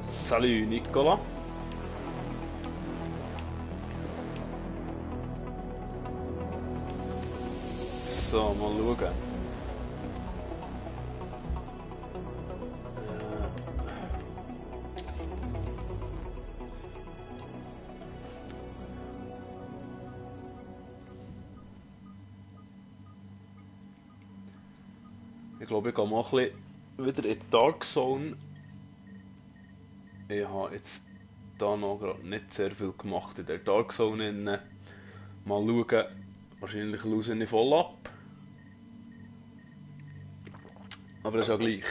Salut Nicola. So, mal schauen. Ich glaube, ich gehe mal ein bisschen wieder in die Dark Zone. Ich habe jetzt da noch gerade nicht sehr viel gemacht in der Dark Zone. Mal schauen, wahrscheinlich löse ich voll ab. Aber das ist ja gleich.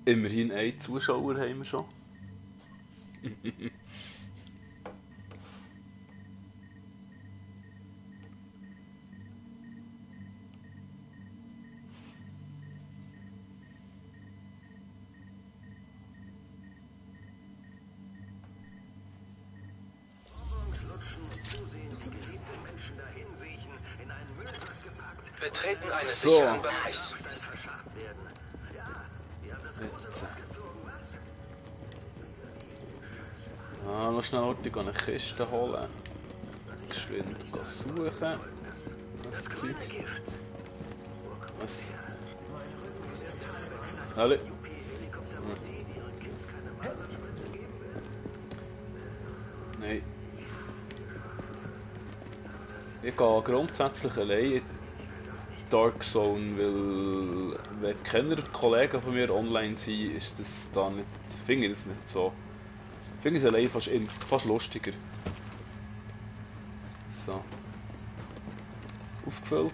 Immerhin einen Zuschauer haben wir schon. Betreten eines So. sicheren Bereichs. Jetzt. Ah, noch schnell heute eine Kiste holen. Geschwind suchen. Das Zeug. Was? Alle. Nein. Ich gehe grundsätzlich allein in Dark Zone, weil wenn keine Kollegen von mir online sind, ist das da nicht, finde ich das nicht so. Finde ich es allein fast lustiger. So. Aufgefüllt.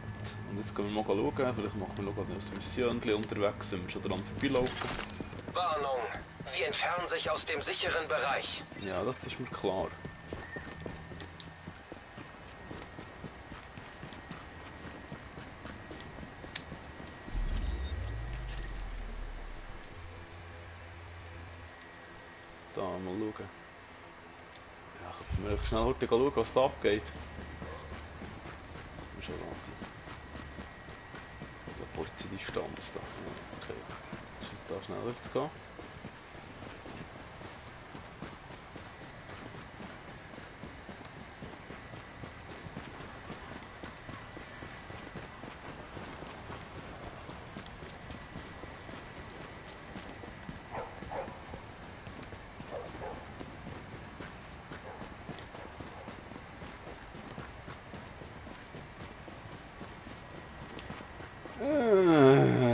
Und jetzt gehen wir mal schauen. Vielleicht machen wir noch ein Mission unterwegs, wenn wir schon dran vorbeilaufen. Warnung! Sie entfernen sich aus dem sicheren Bereich. Ja, das ist mir klar. Da, mal schauen. Ja, können wir schnell heute schauen, was da abgeht. Schon langsam. Also kurze Distanz da. Ja, okay. Scheint da schneller zu gehen.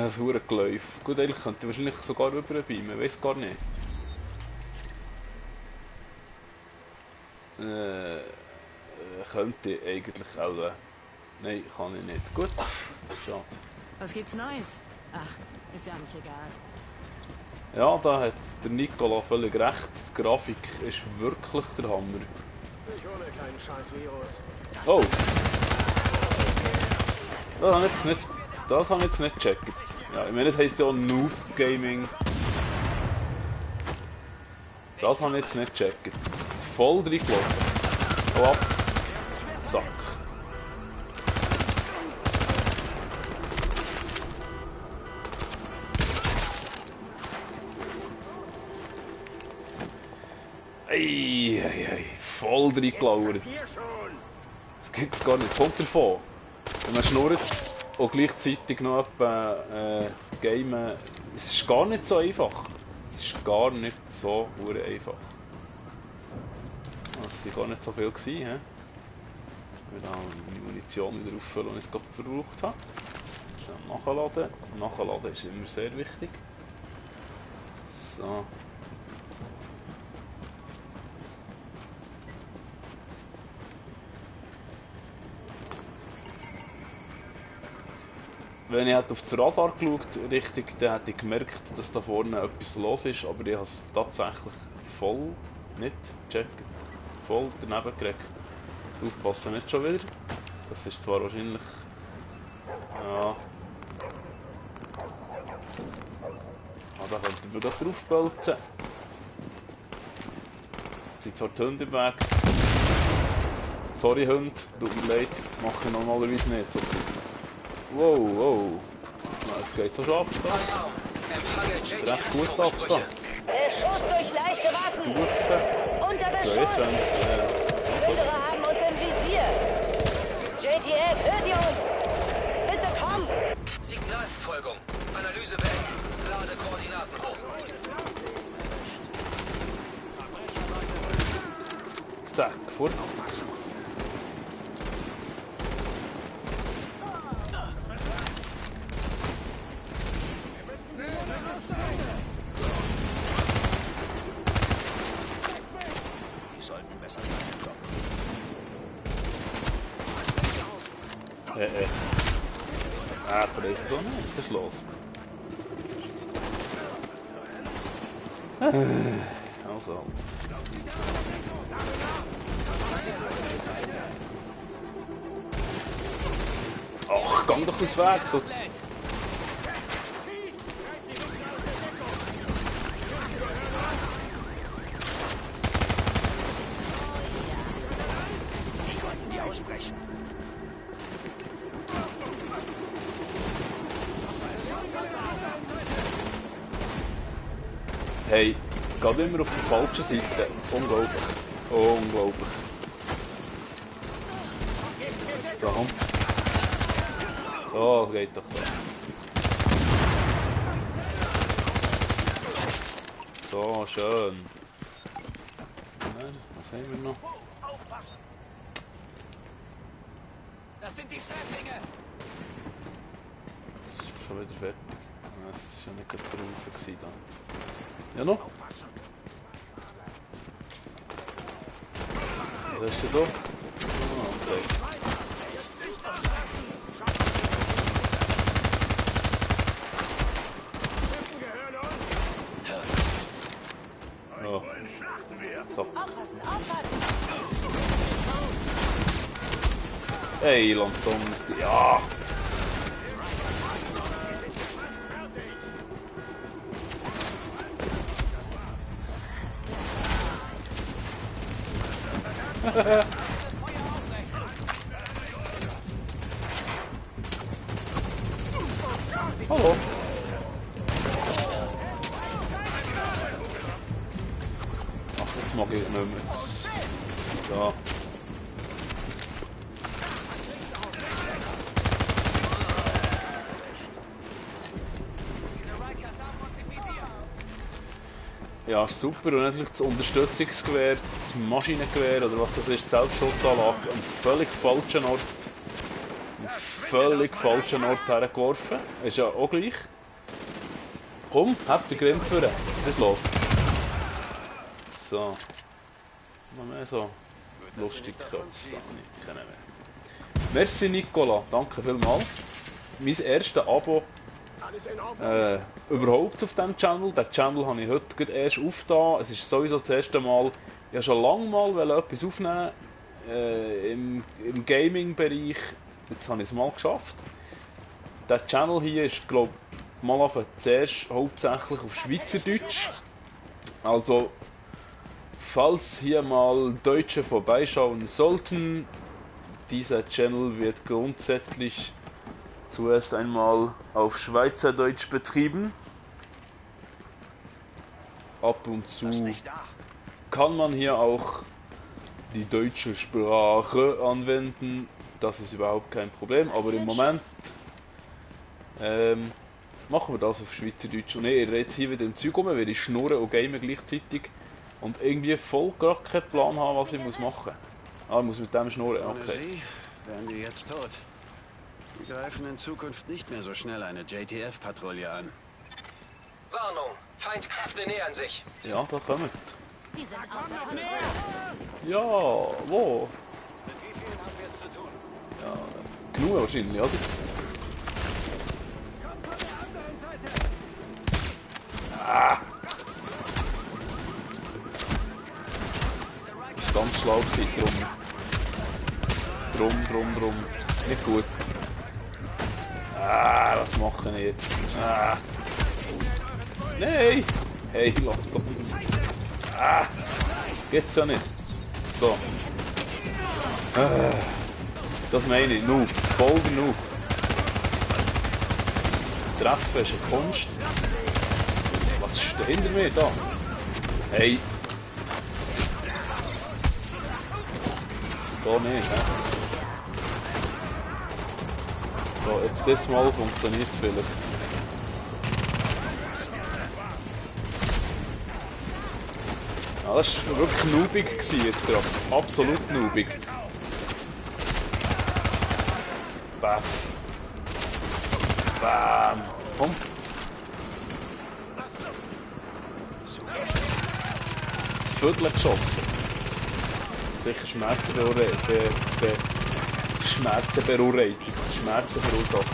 Das Hurengeläuf. Gut, eigentlich könnte ich wahrscheinlich sogar rüberbeamen, ich weiß gar nicht. Könnte ich eigentlich auch. Nein, kann ich nicht. Gut, schade. Was gibt's Neues? Ach, ist ja nicht egal. Ja, da hat der Nicola völlig recht. Die Grafik ist wirklich der Hammer. Ich hole keinen scheiß Virus. Oh! Das habe ich jetzt nicht gecheckt. Ja, ich meine, das heisst ja auch Noob Gaming. Das habe ich jetzt nicht gecheckt. Voll reingelaufen. Hau ab. Sack. Ei, voll reingelauert. Das gibt es gar nicht. Kommt davon. Wenn man schnurrt und gleichzeitig noch gamen, es ist gar nicht so einfach. Es ist gar nicht so einfach. Das waren gar nicht so viel gewesen, he? Ich will die Munition wieder auffüllen, die ich gerade verbraucht habe. Schnell nachladen. Nachladen ist immer sehr wichtig. So. Wenn ich auf das Radar geschaut richtig, dann hätte ich gemerkt, dass da vorne etwas los ist, aber ich habe es tatsächlich voll nicht gecheckt. Voll daneben geregt. Aufpassen nicht schon wieder. Das ist zwar wahrscheinlich... Ja... Ah, da könnten wir doch draufbolzen. Jetzt sind zwar die Hunde im Weg. Sorry Hund, tut mir leid, mache ich normalerweise nicht. So. Wow, wow. Na, jetzt geht's so schon ab. Da. Empfange Ist recht gut ab da. Der Schuss durch leichte Waffen. Stufe Unter Beschuss. 22. Andere haben uns im Visier. JTF, hört ihr uns? Bitte komm. Signalverfolgung. Analyse beendet. Lade Koordinaten hoch. Zack, fort. Vielleicht so nicht. Was ist los? Also. Ach, gang doch aus Weg. Du. Hey, geht immer auf der falschen Seite. Unglaublich. Unglaublich. So, komm. So, geht doch da. So, schön. Was haben wir noch? Das sind die Sträflinge! Das ist schon wieder fertig. Das war ja nicht der Rufe dann. Ja noch? Was hast du da? Ah, okay. Oh. So. Aufpassen, aufpassen! Hey, Lantoms. Ja! Hallo. Ach, jetzt mag ich nicht mehr. So. Ja, ist super. Und natürlich das Unterstützungsgewehr, das Maschinengewehr oder was das ist, die Selbstschussanlage, am völlig falschen Ort. Am völlig falschen Ort hergeworfen. Ist ja auch gleich. Komm, hab den Grimm führen. Was ist los? So. Noch mehr so lustige Köpfe. Da habe ich keine mehr. Merci Nicola, danke vielmals. Mein erstes Abo überhaupt auf diesem Channel. Den Channel habe ich heute gerade erst aufgetan. Es ist sowieso das erste Mal, ich habe schon lange mal etwas aufnehmen im Gaming-Bereich. Jetzt habe ich es mal geschafft. Der Channel hier ist, glaube ich, mal zuerst hauptsächlich auf Schweizerdeutsch. Also, falls hier mal Deutsche vorbeischauen sollten, dieser Channel wird grundsätzlich zuerst einmal auf Schweizerdeutsch betrieben. Ab und zu kann man hier auch die deutsche Sprache anwenden. Das ist überhaupt kein Problem. Aber im Moment machen wir das auf Schweizerdeutsch. Und ich rede jetzt hier wieder im Zeug rum, weil ich schnurre und game gleichzeitig. Und irgendwie voll gar keinen Plan haben, was ich machen muss. Ah, ich muss mit dem schnurren. Ohne Okay. Sie wären wir jetzt tot. Wir greifen in Zukunft nicht mehr so schnell eine JTF-Patrouille an. Warnung! Feindkräfte nähern sich! Ja, da kommt. Die sind außer Kontrolle. Ja, wo? Ja, genug wahrscheinlich, oder? Ah! Ist ganz schlau gewesen, drum. Nicht gut. Ah, was mache ich jetzt? Ah! Nein! Hey, lass doch nicht. Ah! Geht's ja nicht. So. Das meine ich, Noob. Voll der Noob. Treffen ist eine Kunst. Was steht hinter mir da? Hey. So nicht, ne? So, jetzt das Mal funktioniert es vielleicht. Ja, das war wirklich noobig jetzt gerade. Absolut noobig. Bam. Bam. Komm. Das Viertel geschossen. Sicher Schmerzen beurreitet. Schmerzen verursacht.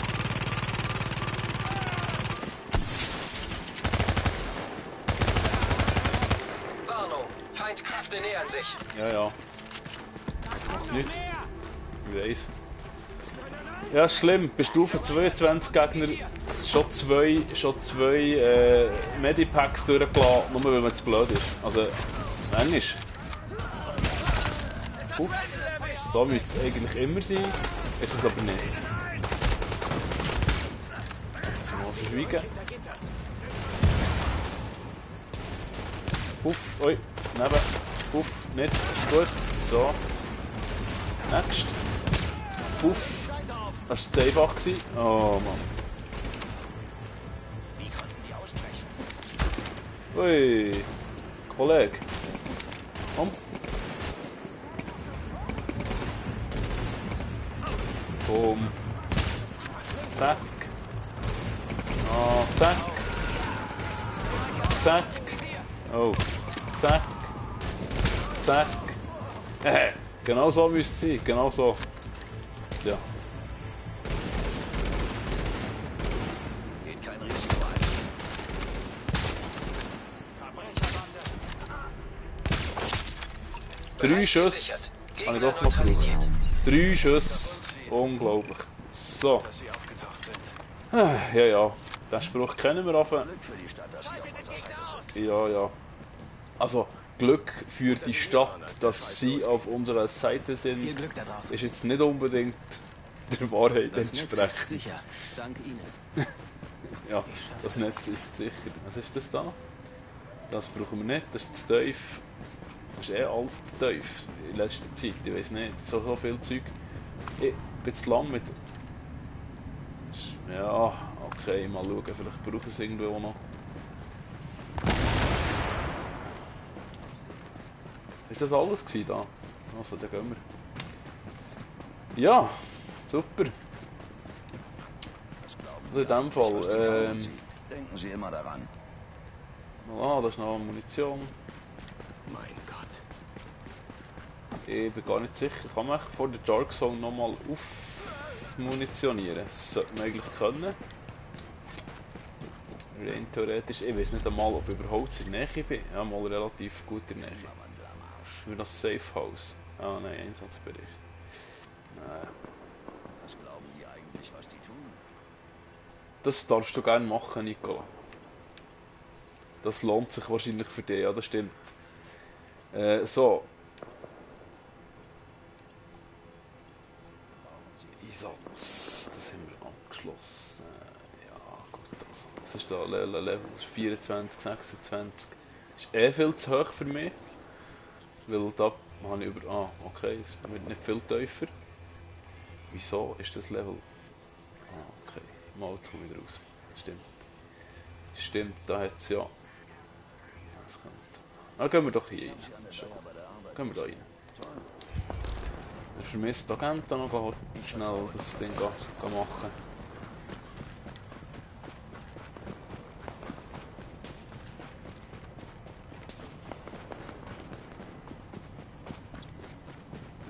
Warnung, Feindkräfte nähern sich. Ja, ja. Macht nichts. Ich weiss. Ja, schlimm. Bei Stufe 22 Gegner schon zwei Medipacks durchgelassen, nur weil man zu blöd ist. Also, manchmal. So müsste es eigentlich immer sein, ist es aber nicht. Mal verschwiegen. Puff, oi, neben. Puff, nicht. Gut. So. Next. Puff. Das war zu einfach. Oh Mann. Ui. Kollege. Komm. Boom. Zack. Oh, zack. Zack. Oh. Zack. Zack. Genau so müsste es sein. Genau so. Ja. Geht kein Risiko ein. 3 Schüsse. Habe ich doch noch gebraucht. 3 Schüsse. Unglaublich. So. Ja, ja. Den Spruch kennen wir auf. Ja, ja. Also, Glück für die Stadt, dass sie auf unserer Seite sind, ist jetzt nicht unbedingt der Wahrheit entsprechend. Sicher, dank Ihnen. Ja, das Netz ist sicher. Was ist das da? Das brauchen wir nicht, das ist zu tief. Das ist alles zu tief in letzter Zeit, ich weiß nicht. So viel Zeug. Ich bin zu lang mit... Ja, okay, mal schauen, vielleicht brauche ich es irgendwo noch. Ist das alles gewesen da? Also, dann gehen wir. Ja, super. Also in dem Fall, Denken Sie immer daran. voilà, da ist noch Munition. Mein Gott. Ich bin gar nicht sicher, kann man vor der Dark Zone nochmal aufmunitionieren? Das sollte man eigentlich können. Rein theoretisch, ich weiß nicht einmal, ob ich überhaupt in der Nähe bin. Ja, mal relativ gut in der Nähe. Für das Safe House. Ah nein, Einsatzbericht. Nein. Was glauben die eigentlich, was die tun? Das darfst du gerne machen, Nicola. Das lohnt sich wahrscheinlich für dich, ja, das stimmt. So. Einsatz, das haben wir abgeschlossen. Ja, gut, also. Was ist da? Level 24, 26. Ist viel zu hoch für mich. Weil da habe ich über... Ah, okay, es wird nicht viel tiefer. Wieso ist das Level... Ah, okay. Mal, jetzt komme ich wieder raus. Stimmt. Stimmt, da hat es ja... Das könnte... Ah, gehen wir doch hier rein. Schon. Gehen wir da rein. Der vermisste Agent da noch schnell das Ding machen.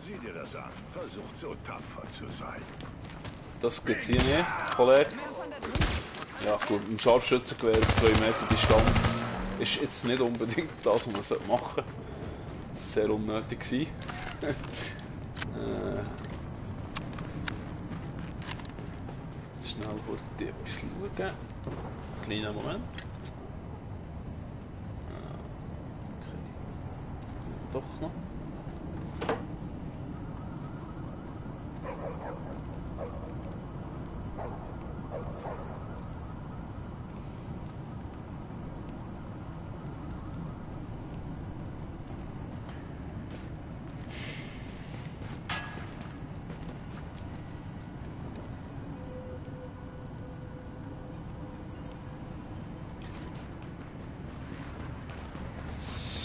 Sieh dir das an. Versucht so tapfer zu sein. Das gibt's hier nicht, Kollege. Ja gut, ein Scharfschützengewehr 2 Meter Distanz ist jetzt nicht unbedingt das, was man machen sollte. Sehr unnötig gewesen. Schnell kurz etwas schauen. Kleiner Moment. Okay. Doch noch.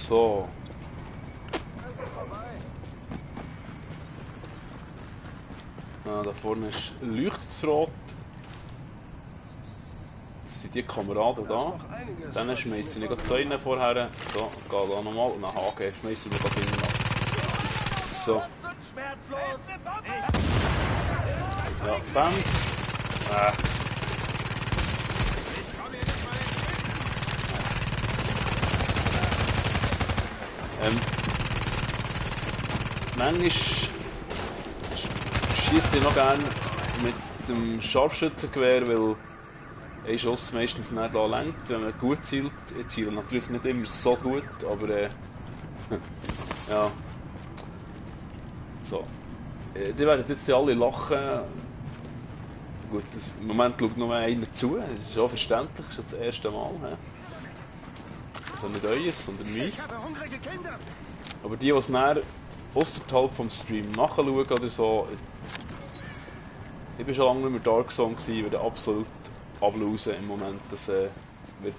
So. Ah, da vorne leuchtet es rot. Das sind die Kameraden da. Dann schmeiße ich zwei rein vorher. So, gehe da nochmal und dann Haken schmeiße ich noch hinten ab. So. Ja, bam. Manchmal schieße ich noch gerne mit dem Scharfschützengewehr, weil ein Schuss meistens nicht lenkt, wenn man gut zielt. Ich ziele natürlich nicht immer so gut, aber ja. So. Die werden jetzt alle lachen. Gut, im Moment schaut nur einer zu, das ist auch verständlich, das ist das erste Mal. Also nicht euers, sondern meins. Aber die es näher außerhalb vom Stream nachschauen oder so, ich war schon lange nicht mehr Dark Zone, werde absolut ablausen im Moment. Das wird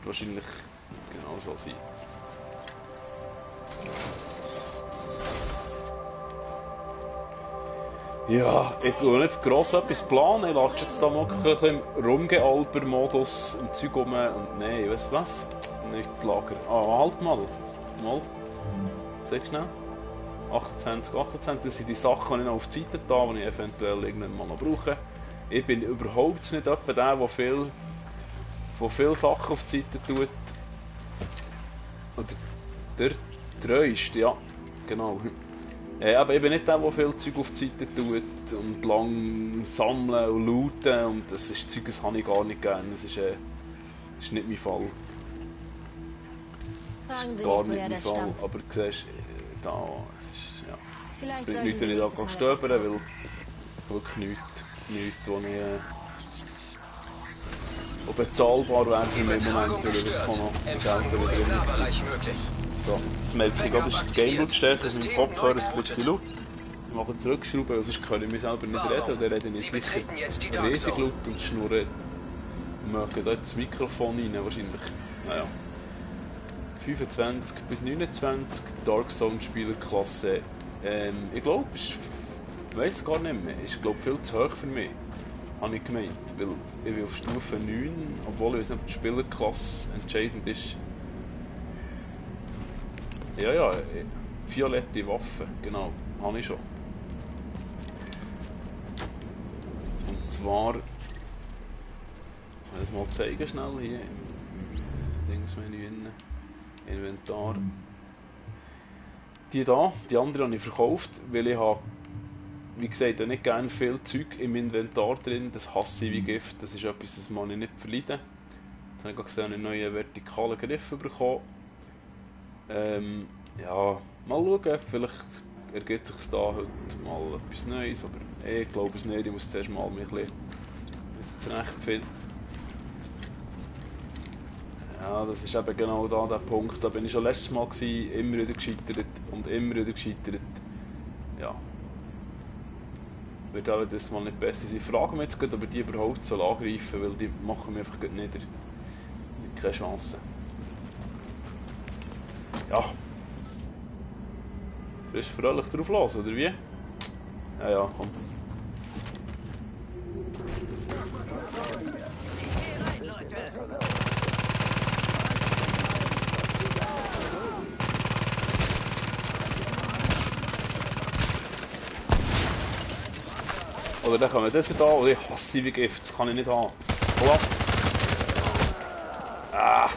wahrscheinlich genau so sein. Ja, ich will nicht gross etwas planen. Ich lasse jetzt da mal ein bisschen im Rumgealber-Modus im Zeug rum und nein, weißt du was? Nicht Lager. Ah, halt mal. Mal. Zeig schnell. 28, das sind die Sachen, die ich noch auf die Seite da, die ich eventuell irgendwann mal noch brauche. Ich bin überhaupt nicht etwa der viel Sachen auf die Seite tut. Oder der treueste, ja, genau. Aber ich bin nicht der viel Zeug auf die Seite tut und lang sammeln und looten. Und das ist Zeug, das habe ich gar nicht gerne. Das ist nicht mein Fall. Das ist gar nicht mein Fall. Aber du siehst, da, es bringt nichts, wenn ich da stöbern kann, weil wirklich nichts, was ich auch bezahlbar wäre für mich im Moment, weil ich wirklich noch selber drin war. So, jetzt merke ich gerade, das Game-Lautstärke auf meinem Kopfhörer ist ein bisschen laut. Ich mache zurückschrauben, weil sonst kann ich mich selber nicht reden. Und dann rede ich sicher riesig laut und schnurre mögen da das Mikrofon rein wahrscheinlich. Naja. 25 bis 29 Dark Zone Spielerklasse. Ich glaube, ich weiß es gar nicht mehr. Ist glaube viel zu hoch für mich, habe ich gemeint. Weil ich bin auf Stufe 9, obwohl ich weiß nicht, ob die Spielerklasse entscheidend ist. Ja, violette Waffe, genau, habe ich schon. Und zwar, ich will das mal zeigen schnell hier im Dingsmenü innen. Inventar. Die da, die andere habe ich verkauft, weil ich habe, wie gesagt, nicht gerne viel Zeug im Inventar drin. Das hasse ich wie Gift, das ist etwas, das man ich nicht verleiden. Jetzt habe ich gesehen, einen neuen vertikalen Griff bekommen. Ja, mal schauen, vielleicht ergibt sich da heute mal etwas Neues, aber ich glaube es nicht, ich muss zuerst mal mich ein bisschen zurechtfinden. Ja, das ist eben genau da der Punkt, da bin ich schon letztes Mal gewesen, immer wieder gescheitert und immer wieder gescheitert. Ja. Wird auch das mal nicht besser sein. Ich frage mich jetzt, ob die überhaupt so angreifen, weil die machen mich einfach nieder. Keine Chance. Ja. Frisch fröhlich drauf los, oder wie? Ja, komm. Oder dann kommen wir das da, oder ich hasse wie Gift, das kann ich nicht haben. Hol ab! Ah!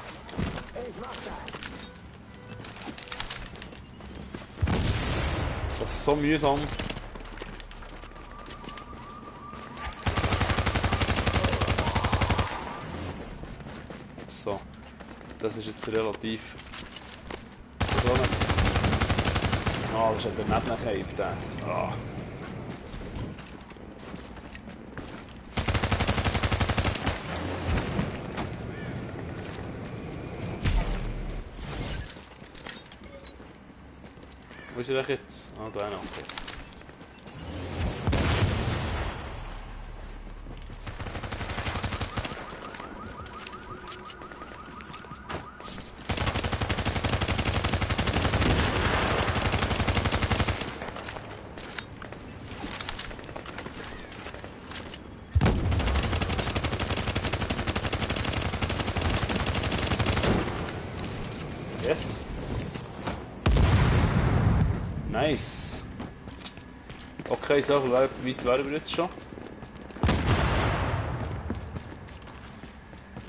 Das ist so mühsam. So, das ist jetzt relativ... Ah, das ist eben nicht nachgehypt, der. Ah. Wo ist er jetzt? Ah, da noch. Okay. Nice. Okay, so weit wären wir jetzt schon.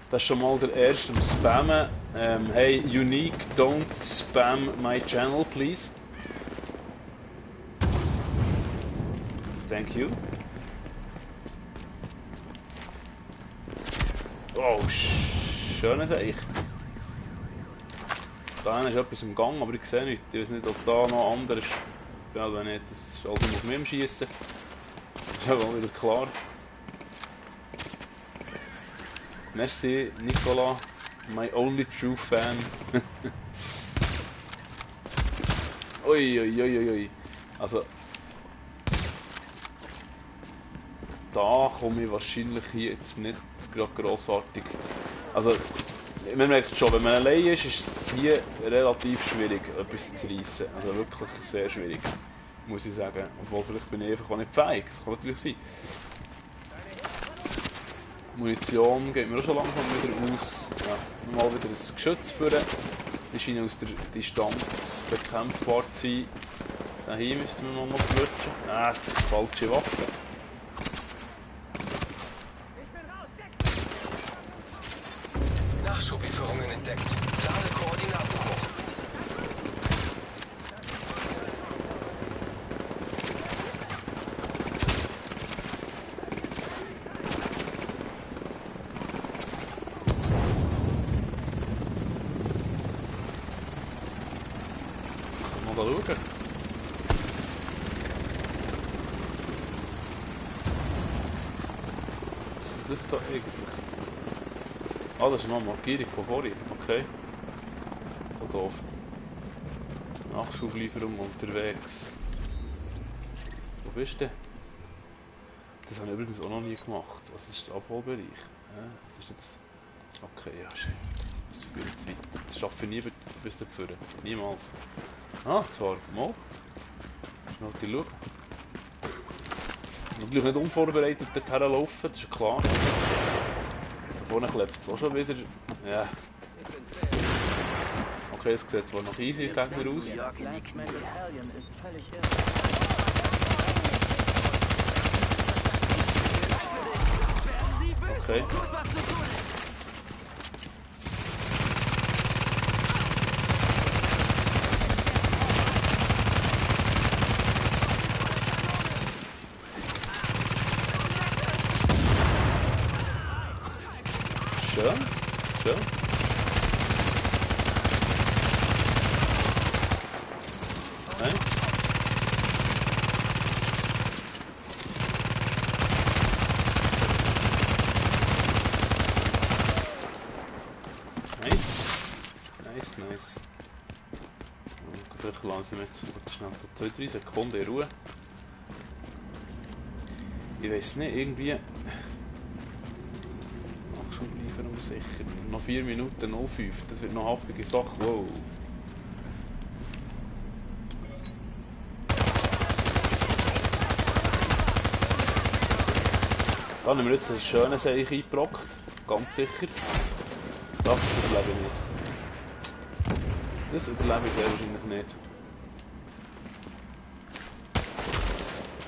Das ist schon mal der erste am Spammen. Hey, Unique, don't spam my channel, please. Thank you. Oh, schönes Eich. Da ist etwas im Gang, aber ich sehe nichts. Ich weiß nicht, ob da noch andere ist. Ja, wenn nicht, das ist also auf mir schießen. Das ist ja wohl wieder klar. Merci, Nicola, my only true fan. Ui. Also, da komme ich wahrscheinlich hier jetzt nicht gerade grossartig. Also, man merkt schon, wenn man allein ist, ist es hier relativ schwierig, etwas zu reissen. Also wirklich sehr schwierig, muss ich sagen. Obwohl, vielleicht bin ich einfach auch nicht fähig. Das kann natürlich sein. Munition geht mir auch schon langsam wieder aus. Ja, nochmal wieder ein Geschütz führen. Die scheinen aus der Distanz bekämpfbar zu sein. Hier müssten wir noch flutschen. Das ist die falsche Waffe. Nachschublieferungen entdeckt. Klare Koordinaten hoch. Mal da schauen. Was ist das da eigentlich? Ah, das ist noch eine Markierung von vorhin. Okay. Voll doof. Nachschublieferung unterwegs. Wo bist du? Das habe ich übrigens auch noch nie gemacht. Was ist der Abholbereich? Was ist das? Okay, ja, schön. Das führt zu weit. Das schaffe ich nie bis dahin. Niemals. Ah, zwar mal. Schnell schauen. Natürlich nicht unvorbereitet dorthin laufen, das ist klar. Da vorne klebt es auch schon wieder. Ja. Okay, es sieht zwar noch easy Gegner aus. Okay. Schön. Okay. Nice. Vielleicht lassen wir jetzt schnell so 2-3 Sekunden in Ruhe. Ich weiß nicht, irgendwie... Nachschublieferung sicher. Noch 4 Minuten 05. Das wird noch eine happige Sache. Wow. Da haben wir jetzt ein schönes Eich eingebrockt. Ganz sicher. Das überlebe ich nicht. Das überlebe ich sehr wahrscheinlich nicht.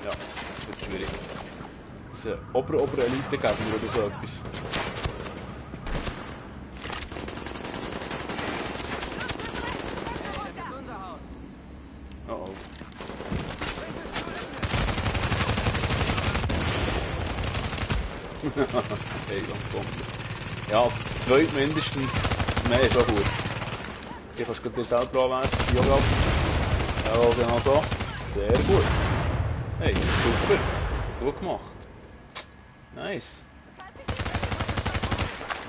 Ja, das wird schwierig. Das ist ein Ober-Elite-Gegner oder so etwas. Oh. Okay, ganz dumm. Ja, also das zweite mindestens. Mehr ist auch gut. Hier kannst du dir selber anwerfen. Ja, genau so. Sehr gut. Hey, super. Gut gemacht. Nice.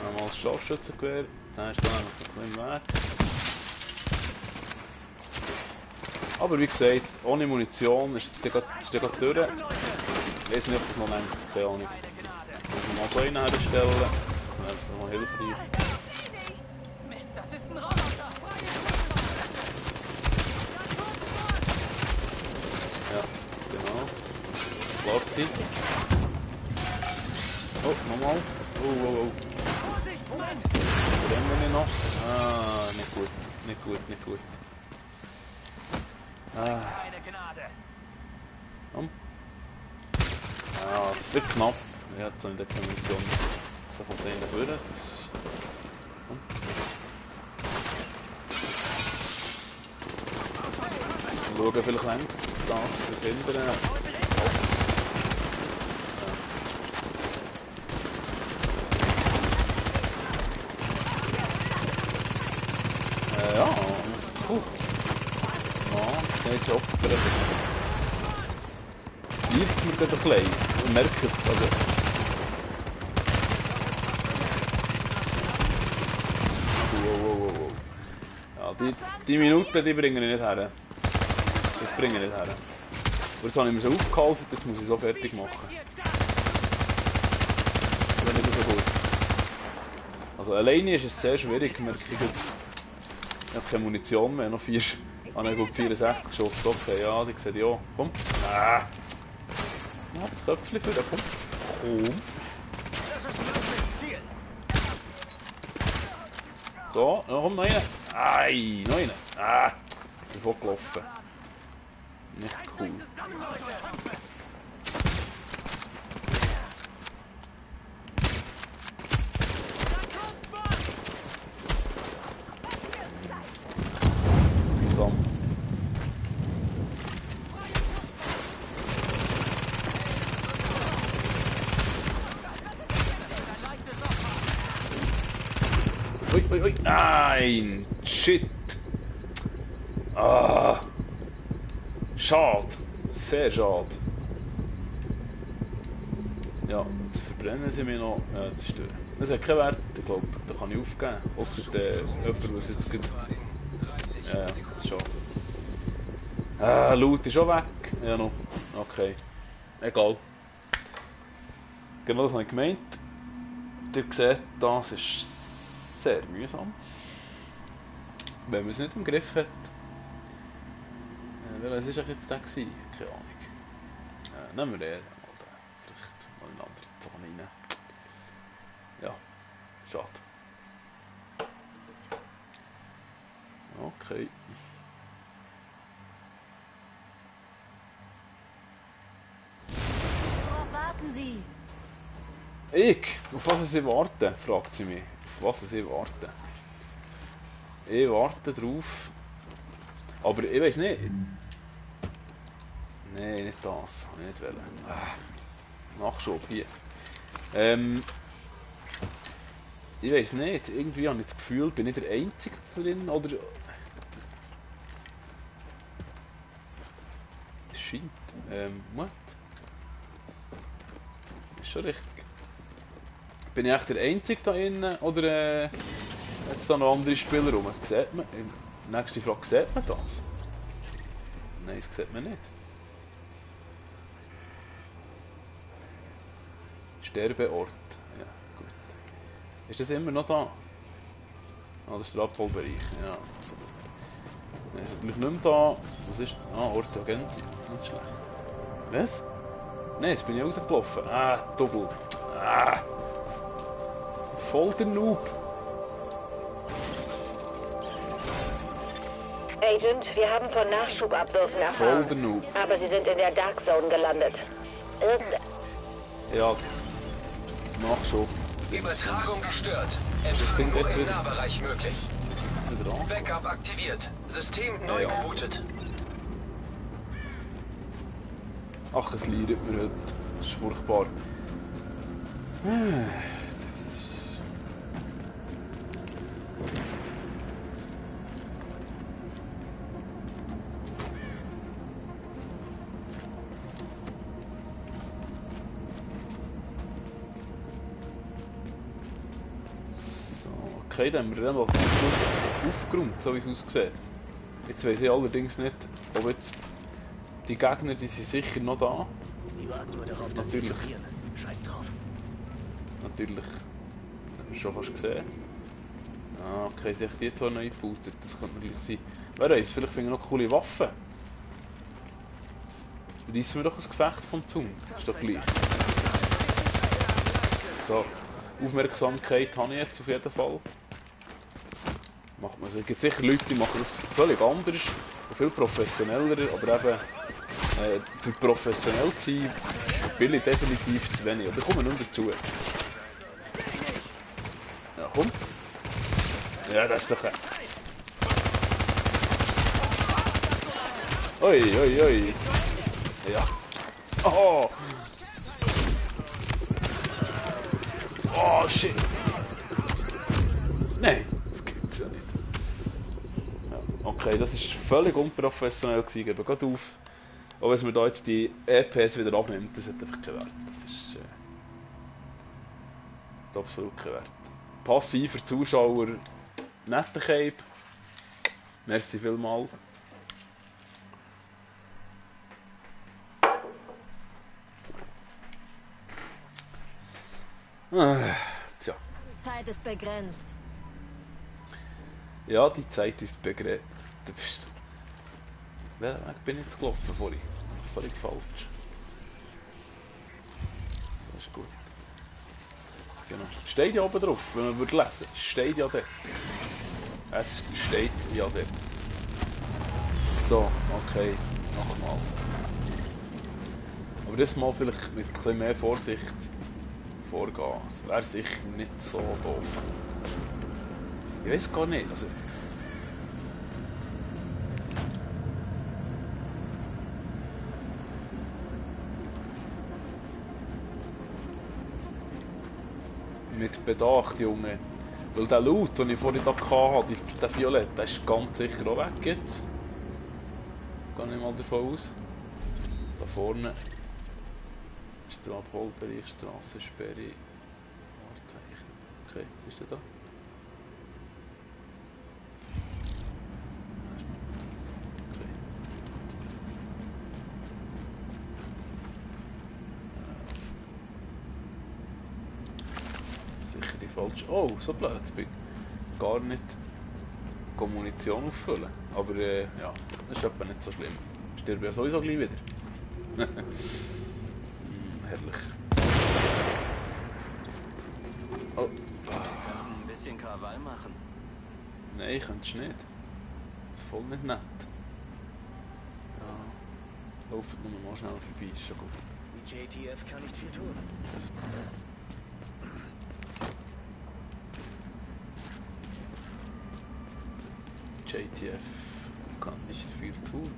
Einmal das Scharfschützengewehr. Dann ist dann einfach ein bisschen weg. Aber wie gesagt, ohne Munition ist es gerade durch. Ich weiß nicht, ob das noch langt. Keine Ahnung. Muss man mal so einen herstellen. Das wäre einfach mal hilfreich. Ja, genau. Klar gewesen. Oh, nochmal. Oh. Brennen wir noch? Ah, nicht gut. Ja, es wird knapp. Ich habe jetzt noch nicht die Munition. Da kommt einer durch. Schauen, vielleicht lenkt das fürs Hindern. Ja, puh. Ja, das ist Opfer. Es liegt mir gerade ein bisschen. Ich merke es. Also. Wow. Ja, die Minuten die bringen ich nicht her. Das bringe ich nicht her. Aber jetzt habe ich mir so aufgehalten, jetzt muss ich so fertig machen. Das wäre nicht so gut. Also alleine ist es sehr schwierig, merke ich. Ich habe keine Munition mehr, noch 4. Ah, ich habe 64 geschossen. Okay, ja, die sehen ja. Komm. Ja, das Köpfchen für den. Komm. So, komm, noch einen. Ei, noch einen. Ich bin vorgelaufen. Nicht cool. So. Ui. Nein! Shit! Ah! Schade! Sehr schade! Ja, jetzt verbrennen sie mir noch. Ja, das ist durch. Das hat keinen Wert, ich glaube, da kann ich aufgeben. Ausser jemand, der es jetzt gut. Ja, schade. Loot ist auch weg. Ja, noch. Okay. Egal. Genau das habe ich gemeint. Ihr seht, das ist sehr mühsam. Wenn man es nicht im Griff hat. Welches war jetzt der? Keine Ahnung. Nehmen wir den mal. Vielleicht mal in eine andere Zone rein. Ja, schade. Okay. Worauf warten Sie? Ich? Auf was sie warten? Fragt sie mich. Auf was sie warten? Ich warte drauf. Aber ich weiß nicht. Nein, nicht das. Ich nicht wollen. Nachschub hier. Ich weiß nicht. Irgendwie habe ich das Gefühl, bin ich der Einzige drin oder. Es scheint. What? Ist schon richtig. Bin ich echt der Einzige da innen oder jetzt da noch andere Spieler rum? Sieht man? Nächste Frage, sieht man das? Nein, das sieht man nicht. Sterbeort. Ja, gut. Ist das immer noch da? Ah, das ist der Abfallbereich. Ja, also. Nein, ist natürlich nicht mehr da. Was ist. Ort der Agent. Nicht schlecht. Was? Nein, jetzt bin ich rausgelaufen. Doppel. Voll der Noob. Agent, wir haben von Nachschubabwürfen Voll erfahren. der Noob. Aber sie sind in der Dark Zone gelandet. Ja. Nachschub. Übertragung gestört. klingt Entfernung jetzt im wieder- Nahbereich möglich. Jetzt wieder an. Backup aktiviert. System neu Ja. gebootet. Ach, es leidet mir heute. Das ist furchtbar. So, okay, dann haben wir relativ gut aufgeräumt, so wie es aussieht. Jetzt weiss ich allerdings nicht, ob jetzt die Gegner, die sind sicher noch da. Die warten nur darauf, dass Natürlich. sie explodieren. Scheiß drauf. Natürlich. Haben wir schon fast gesehen. Okay, sie haben die jetzt auch neu gebootet. Das könnte natürlich sein. Wer weiß, vielleicht finden wir noch coole Waffen. Reissen wir doch ein Gefecht vom Zaun. Ist doch gleich. So, Aufmerksamkeit habe ich jetzt auf jeden Fall. macht man es. Es gibt sicher Leute, die machen das völlig anders und viel professioneller, aber eben für professionell zu sein, spiele ich definitiv zu wenig. Aber kommen wir nur dazu. Ja, komm. Ja, das ist doch... Oi, oi, oi. Ja. Oh! Oh, shit! Nein, das gibt's ja nicht. Ja, okay, das war völlig unprofessionell gewesen, gebe gerade auf. Auch wenn man da jetzt die EPS wieder abnimmt, das hat einfach keinen Wert. Das ist absolut keinen Wert. Passiver Zuschauer, netter Cape. Merci vielmals. Tja. Zeit ist begrenzt. Ja, die Zeit ist begrenzt. Welchen Weg bin ich jetzt gelaufen vorhin? Völlig falsch. Das ist gut. Genau. Steht ja oben drauf, wenn man lesen würde. Steht ja dort. Es steht ja dort. So, okay. Nochmal. Aber das mal vielleicht mit ein bisschen mehr Vorsicht vorgehen. Das wäre sicher nicht so doof. Ich weiß gar nicht. Also, mit Bedacht, Junge. Weil der Loot, den ich vorhin da hatte, der Violett, der ist ganz sicher auch weg jetzt. Gehe ich mal davon aus. Da vorne. Abholbereich, Strassensperre. Wahrzeichen. Okay, was ist denn da? Okay. Sicher die falsche. Oh, so blöd. Ich bin gar nicht Munition auffüllen. Aber ja, das ist etwa nicht so schlimm. Ich sterbe ja sowieso gleich wieder. Herrlich. Oh. Ein bisschen Krawall machen. Nein, ich könnte es nicht. Das ist voll nicht nett. Ja. Lauft nur mal schnell vorbei, ist schon gut. Die JTF kann nicht viel tun. JTF kann nicht viel tun.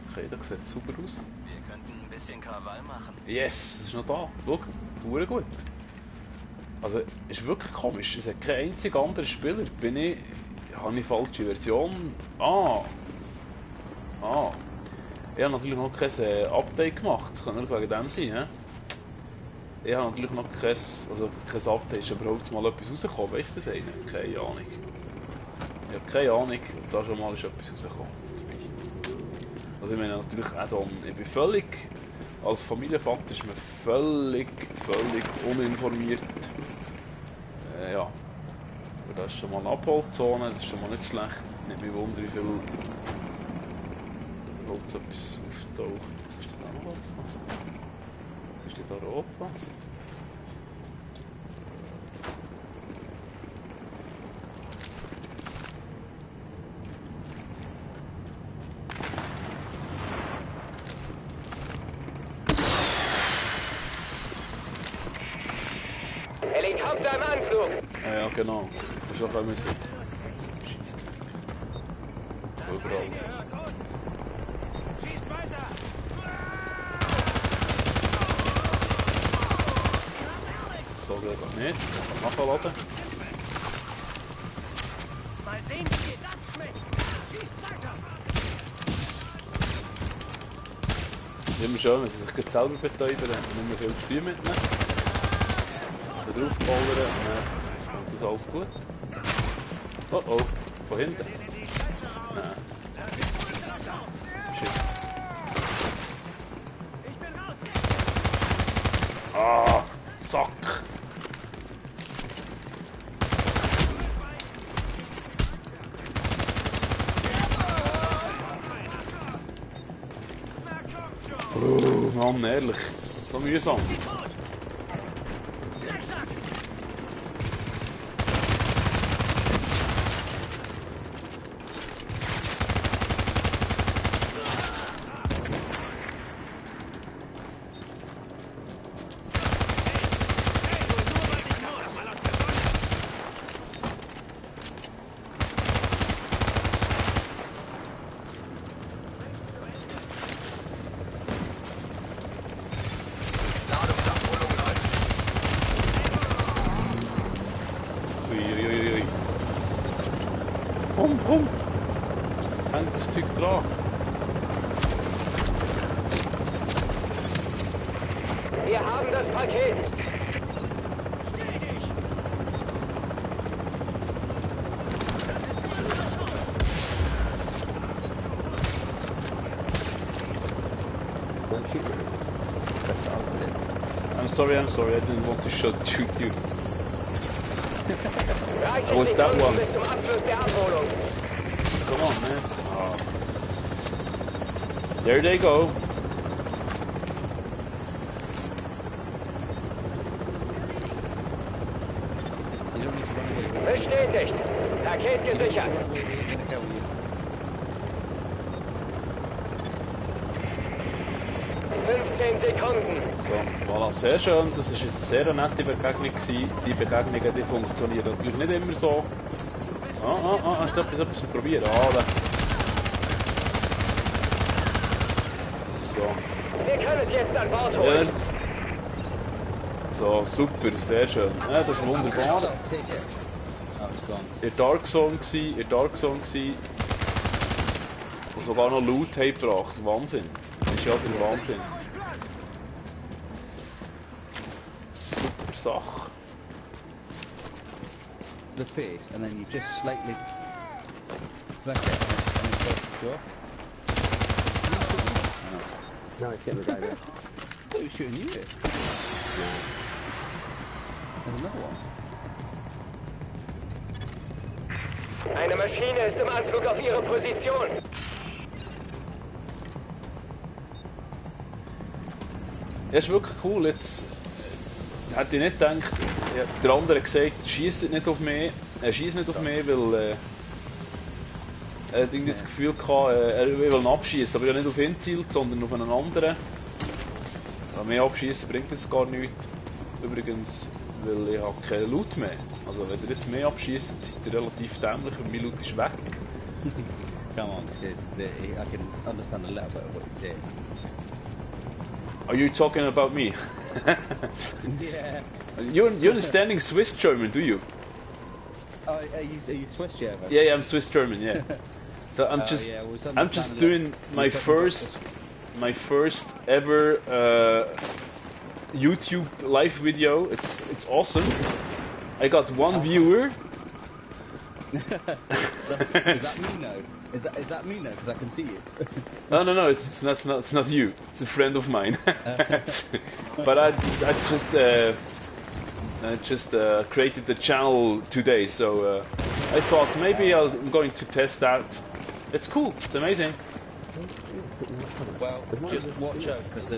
Okay, das sieht super aus. Wir könnten ein bisschen Krawall machen. Yes, es ist noch da. Schau, verdammt gut. Also, es ist wirklich komisch. Es hat kein einziger anderer Spieler. Habe ich falsche Version? Ich habe natürlich noch kein Update gemacht. Das kann nur wegen dem sein. He? Ich habe natürlich noch kein Update. Ist überhaupt mal etwas rausgekommen? Weißt du das eine? Keine Ahnung. Ich habe keine Ahnung. Da schon mal ist etwas rausgekommen. Also ich meine natürlich Add-on. Ich bin völlig, als Familienvater ist man völlig uninformiert. Ja. Aber das ist schon mal eine Abholzone, das ist schon mal nicht schlecht. Nicht mich wundern, wie viel überhaupt so etwas auftaucht. Was ist denn da noch was? Was ist denn da rot? Was? Helikopter im Anflug! Ja, genau. Das ist auch ein bisschen. Scheiße. Überall. So geht das nicht. Ich kann nachladen. Mal sehen, wie das schmeckt. Schießt weiter. Immer schön, wenn sie sich selber betäuben, dann haben wir nicht mehr viel zu tun mit ihnen. Draufballern und dann kommt das alles gut. Oh oh, von hinten. Nein. Shit. Ah, Sack! Oh Mann, ehrlich. So mühsam. komm, komm! Hängt das Zeug dran. Wir haben das Paket. I'm sorry, I didn't want to shoot you. Reicht was that one? bis zum Abschluss der Abholung. Come on, man. Oh. There they go. Bestätigt. Paket gesichert. 15 Sekunden. So, voilà, sehr schön. Das war jetzt sehr eine nette Begegnung gewesen. Die Begegnungen, die funktionieren natürlich nicht immer so. Hast du etwas probieren? So. Wir können es jetzt an Bord holen. Ja. So, super, sehr schön. Ja, das ist wunderbar. In Dark Zone gsi, und sogar noch Loot haben gebracht. Wahnsinn. Das ist ja der Wahnsinn. Super Sache. The face, and then you just slightly flick it and it starts to go. No, it's getting the guy there. Who's shooting you? There's another one. Eine Maschine ist im Anflug auf ihre Position. Ja, ist wirklich cool. Jetzt hätte ich nicht gedacht, der andere hat gesagt, schießt nicht auf mich, schießt nicht auf mich, weil er hat irgendwie das Gefühl gehabt, er will ihn abschießen, aber ja nicht auf ihn zielt, sondern auf einen anderen. Ja, mehr abschießen bringt jetzt gar nichts. Übrigens, weil ich habe keinen Loot mehr. Also wenn ihr jetzt mehr abschießt, seid ihr relativ dämlich und mein Loot ist weg. Come on, Sid. I can understand a little bit of what you're saying. Are you talking about me? Yeah. You're understanding Swiss German, do you? Oh, are you Swiss German? Yeah, I'm Swiss German. Yeah. So I'm just doing my first ever YouTube live video. It's awesome. I got one viewer. Is that me now? Is that me now? Because I can see you. No, it's not you. It's a friend of mine. But I just created the channel today, so I thought maybe I'm going to test that. It's cool. It's amazing. Well, just watch out because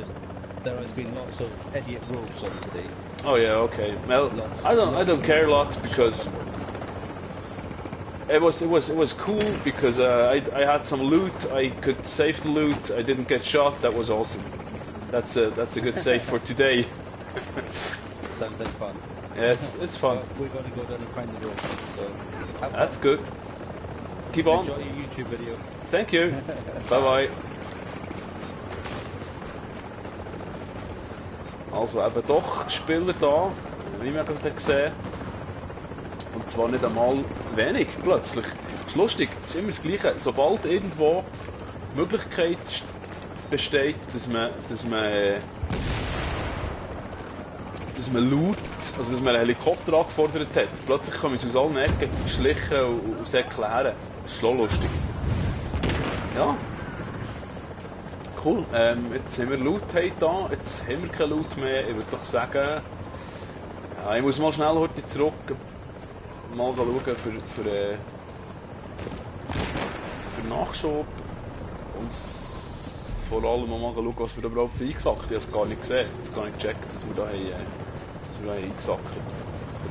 there has been lots of idiot rogues on today. Oh yeah, okay. Well, I don't care a lot because it was cool because I had some loot. I could save the loot. I didn't get shot. That was awesome. That's a good save for today. Sounds like fun. Yeah, it's fun. We're going to go down and find the road. So that's good. Keep on. Enjoy your YouTube video. Thank you. Bye bye. Also eben doch Spieler da, wie man gerade gesehen. Und zwar nicht einmal wenig plötzlich. Ist lustig, ist immer das Gleiche. Sobald irgendwo die Möglichkeit besteht, dass man Loot, also dass man einen Helikopter angefordert hat, plötzlich kommen sie aus allen Ecken schlichen und säckeln her. Das ist schon lustig. Ja. Cool. Jetzt haben wir Loot da, jetzt haben wir keinen Loot mehr. Ich würde doch sagen, ja, ich muss mal schnell heute zurück, mal schauen für Nachschub und vor allem mal schauen, was wir da überhaupt eingesackt haben. Ich habe es gar nicht gesehen, ich habe es gar nicht gecheckt, dass wir da eingesackt haben.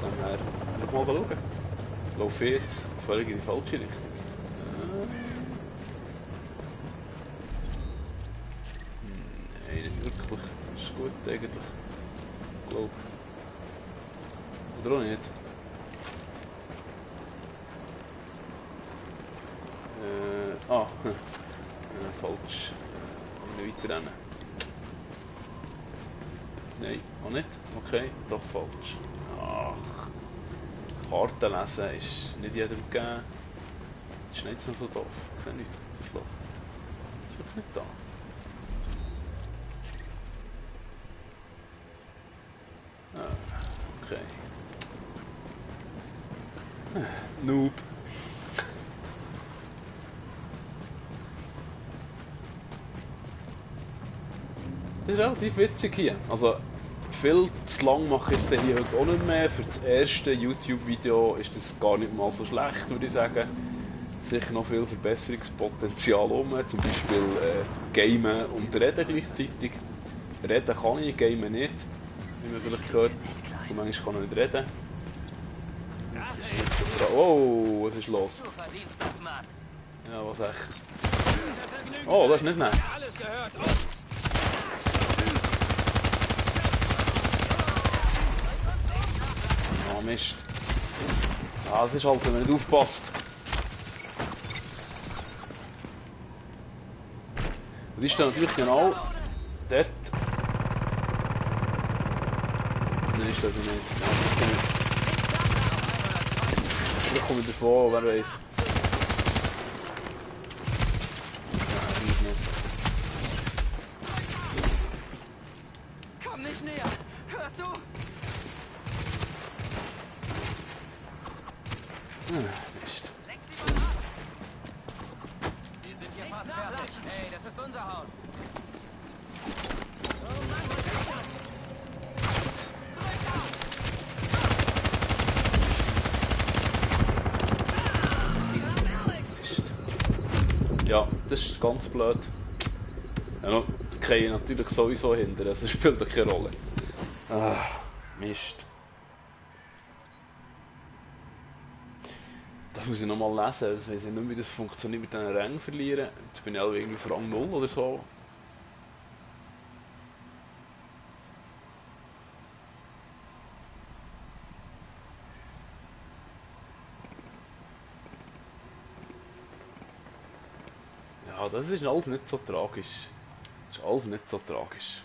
Von dem her, ich mal schauen. Ich laufe jetzt völlig in die falsche Richtung. Wirklich, das ist gut eigentlich, glaube ich. Oder auch nicht? Falsch. Weiterrennen. Nein, auch nicht? Okay, doch falsch. Ach, Karten lesen ist nicht jedem gegeben. Ist nicht so doof. Ich sehe nichts. Das ist los. Das ist wirklich nicht da. Ah, okay. Noob. Das ist relativ witzig hier. Also, viel zu lang mache ich jetzt hier heute auch nicht mehr. Für das erste YouTube-Video ist das gar nicht mal so schlecht, würde ich sagen. Sicher noch viel Verbesserungspotenzial um. Zum Beispiel gamen und reden gleichzeitig. Reden kann ich, gamen nicht. Wie man vielleicht hört. Und manchmal kann ich nicht reden. Oh, was ist los? Ja, was echt? Oh, das ist nicht nett. Oh Mist. Ah, das ist halt, wenn man nicht aufpasst. Und die stehen natürlich genau dort. Nein, ist das nicht. Vielleicht komme ich davon, wer weiß. Nein, nicht. Komm nicht näher! Hörst du? Mist. Wir sind hier fast fertig. Hey, das ist unser Haus. Ja, das ist ganz blöd. Ja, no, das kriege ich natürlich sowieso hinter, das spielt doch keine Rolle. Ah, Mist. Das muss ich nochmal lesen, das weiss ich nicht, wie das funktioniert mit diesen Rängen verlieren. Jetzt bin ich auch irgendwie auf Rang 0 oder so. Ja, das ist alles nicht so tragisch. Das ist alles nicht so tragisch.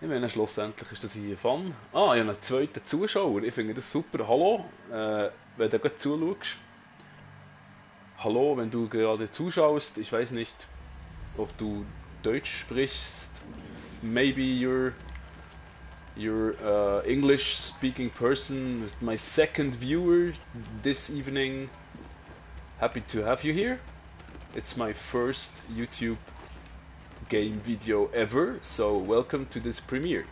Ich meine, schlussendlich ist das hier Fun. Ah, ich habe einen zweiten Zuschauer. Ich finde das super. Hallo, wenn du gerade zuschaust. Hallo, wenn du gerade zuschaust. Ich weiß nicht, ob du Deutsch sprichst. Maybe you're English speaking person. My second viewer this evening. Happy to have you here. It's my first YouTube game video ever, so welcome to this premiere.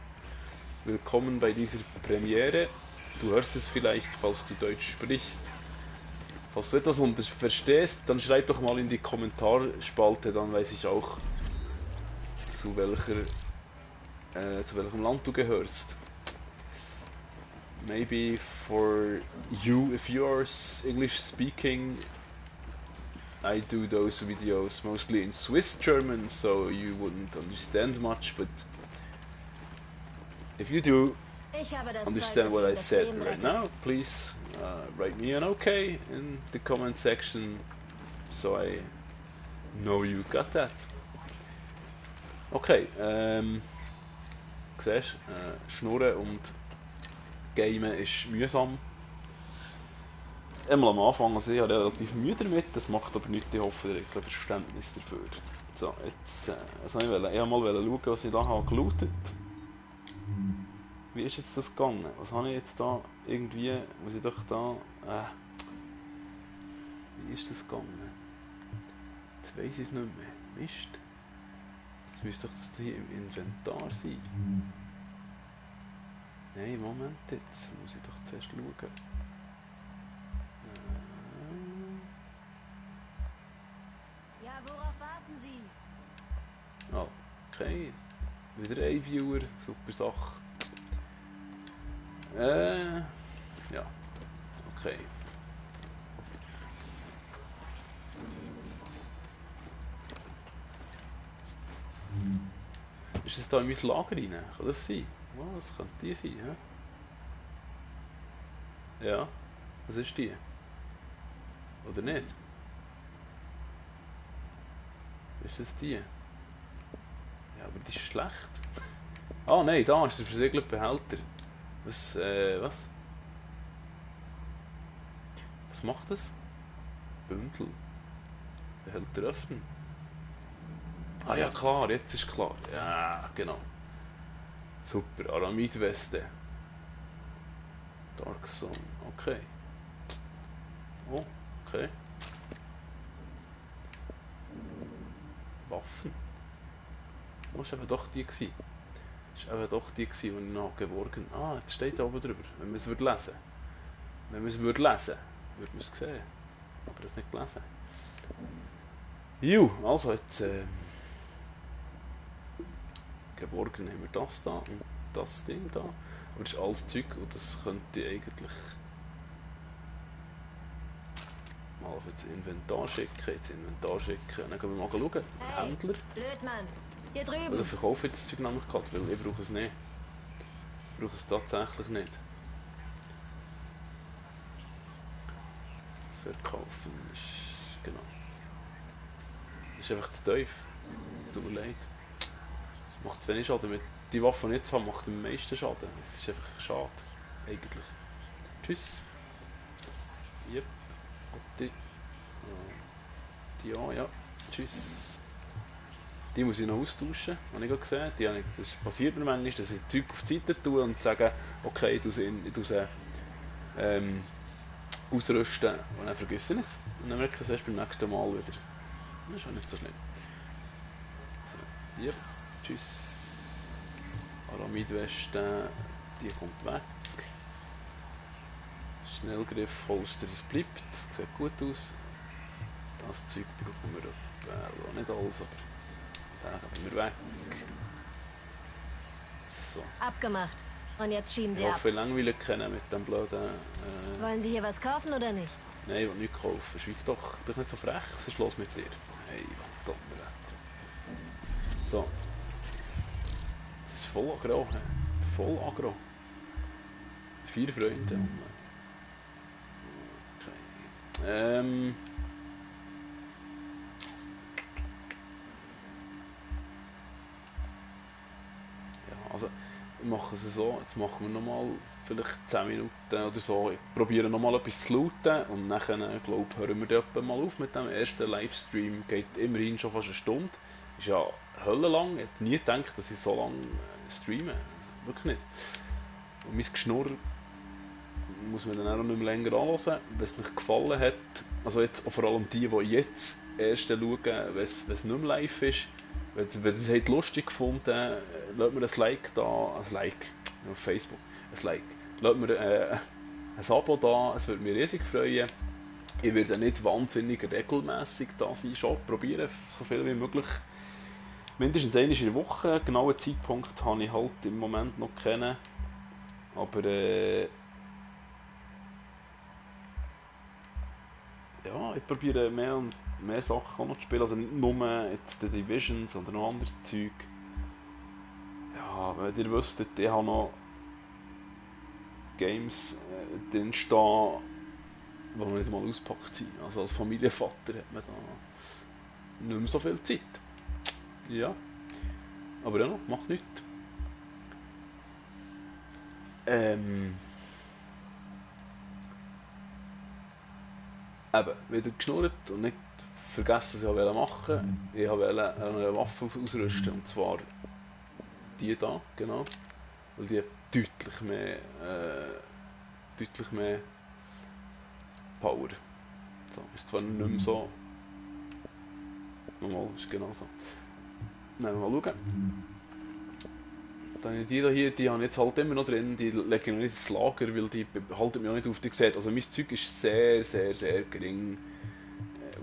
Willkommen bei dieser Premiere. Du hörst es vielleicht, falls du Deutsch sprichst. Falls du etwas verstehst, dann schreib doch mal in die Kommentarspalte, dann weiß ich auch, zu welchem Land du gehörst. Maybe for you, if you are English speaking, I do those videos mostly in Swiss German, so you wouldn't understand much, but if you do understand what I said right now, please write me an OK in the comment section, so I know you got that. Okay, siehst du, Schnurren und Gamen ist mühsam. Einmal am Anfang, also ich habe relativ Mühe damit, das macht aber nichts, ich hoffe, ihr habt Verständnis dafür. So, jetzt, was habe ich wollte? Ich wollte mal schauen, was ich da habe gelootet. Wie ist jetzt das gegangen? Was habe ich jetzt da irgendwie, muss ich doch da, wie ist das gegangen? Jetzt weiss ich es nicht mehr. Mist. Jetzt müsste doch das hier im Inventar sein. Nein, Moment, jetzt muss ich doch zuerst schauen. Ja, worauf warten Sie? Okay, wieder ein Viewer, super Sache. Ja, okay. Ist es da in mein Lager rein? Kann das sein? Oh, das könnte die sein, hä? Ja, was ist die? Oder nicht? Ist das die? Ja, aber die ist schlecht. Ah nein, da ist der versiegelte Behälter. Was? Was macht das? Bündel. Behälter öffnen. Ah ja, klar, jetzt ist klar. Ja, genau. Super, Aramid-Weste. Dark Zone, okay. Oh, okay. Waffen. Oh, das war eben doch die gewesen. Das war eben doch die gewesen, die ich noch geborgen habe. Ah, jetzt steht da oben drüber. Wenn man es lesen würde. Wenn man es lesen würde man es sehen. Aber das nicht gelesen. Ju, also jetzt geborgen haben wir das da und das Ding da. Aber das ist alles Zeug und das könnte ich eigentlich mal auf das Inventar schicken. Und dann können wir mal schauen. Hey, Händler. Blödmann. Hier Oder drüben. verkaufe ich das Zeug nämlich gerade, weil ich brauche es nicht. Ich brauche es tatsächlich nicht. Verkaufen ist... genau. Das ist einfach zu tief. Tut mir leid. Das macht zu wenig Schaden. Die Waffe, die ich jetzt habe, macht am meisten Schaden. Es ist einfach schade. Eigentlich. Tschüss. Yep. Die. Die auch, ja. Tschüss. Die muss ich noch austauschen, habe ich gerade gesehen. Das passiert mir manchmal, dass ich Zeug auf die Seite tue und sage, okay, ich tue sie ausrüsten und dann vergesse ich es. Und dann merke ich es erst beim nächsten Mal wieder. Das ist auch nicht so schlimm. So, yep. Tschüss. Aramidweste, die kommt weg. Schnellgriff, Holster, es bleibt. Das sieht gut aus. Das Zeug brauchen wir auch nicht alles, aber den geben wir weg. So. Abgemacht. Und jetzt schieben Sie Ich ab. hoffe, langweilig kennen mit dem blöden... Wollen Sie hier was kaufen oder nicht? Nein, ich will nichts kaufen. Schweig doch nicht so frech. Was ist los mit dir? Hey, verdammt. So. Das ist voll aggro. Voll aggro. 4 Freunde. Okay. Ja, also ich mache es so. Jetzt machen wir nochmal vielleicht 10 Minuten oder so. Ich probiere nochmal etwas zu looten und nachher, glaube ich, hören wir dann mal auf mit dem ersten Livestream. Geht immerhin schon fast eine Stunde. Ist ja höllenlang. Ich hätte nie gedacht, dass ich so lange streame. Also, wirklich nicht. Und mein Geschnurr muss man dann auch nicht mehr länger anhören. Wenn es nicht gefallen hat, also jetzt auch vor allem die jetzt erst schauen, wenn es nicht mehr live ist. Wenn ihr es lustig gefunden, lasst mir ein Like da, ein Like auf Facebook, ein Like. Lasst mir ein Abo da, es würde mich riesig freuen. Ich werde nicht wahnsinnig regelmäßig da sein, schon probieren, so viel wie möglich. Mindestens einmal in der Woche. Einen genauen Zeitpunkt habe ich halt im Moment noch kennen. Aber ja, ich probiere mehr und mehr Sachen auch noch zu spielen. Also nicht nur jetzt The Division, sondern noch anderes Zeug. Ja, wenn ihr wüsstet, ich habe noch Games drin stehen, die noch nicht mal auspackt sind. Also als Familienvater hat man da nicht mehr so viel Zeit. Ja, aber ja, macht nichts. Eben, wieder geschnurrt und nicht vergessen, was ich machen wollte. Ich wollte eine Waffe ausrüsten, und zwar die da, genau. Weil die hat deutlich mehr Power. So, ist zwar nicht mehr so. Normal ist genau so. Nehmen wir mal schauen. Dann die hier, die habe ich jetzt halt immer noch drin, die lege ich noch nicht ins Lager, weil die halten mich auch nicht auf. Die sieht, also mein Zeug ist sehr, sehr, sehr gering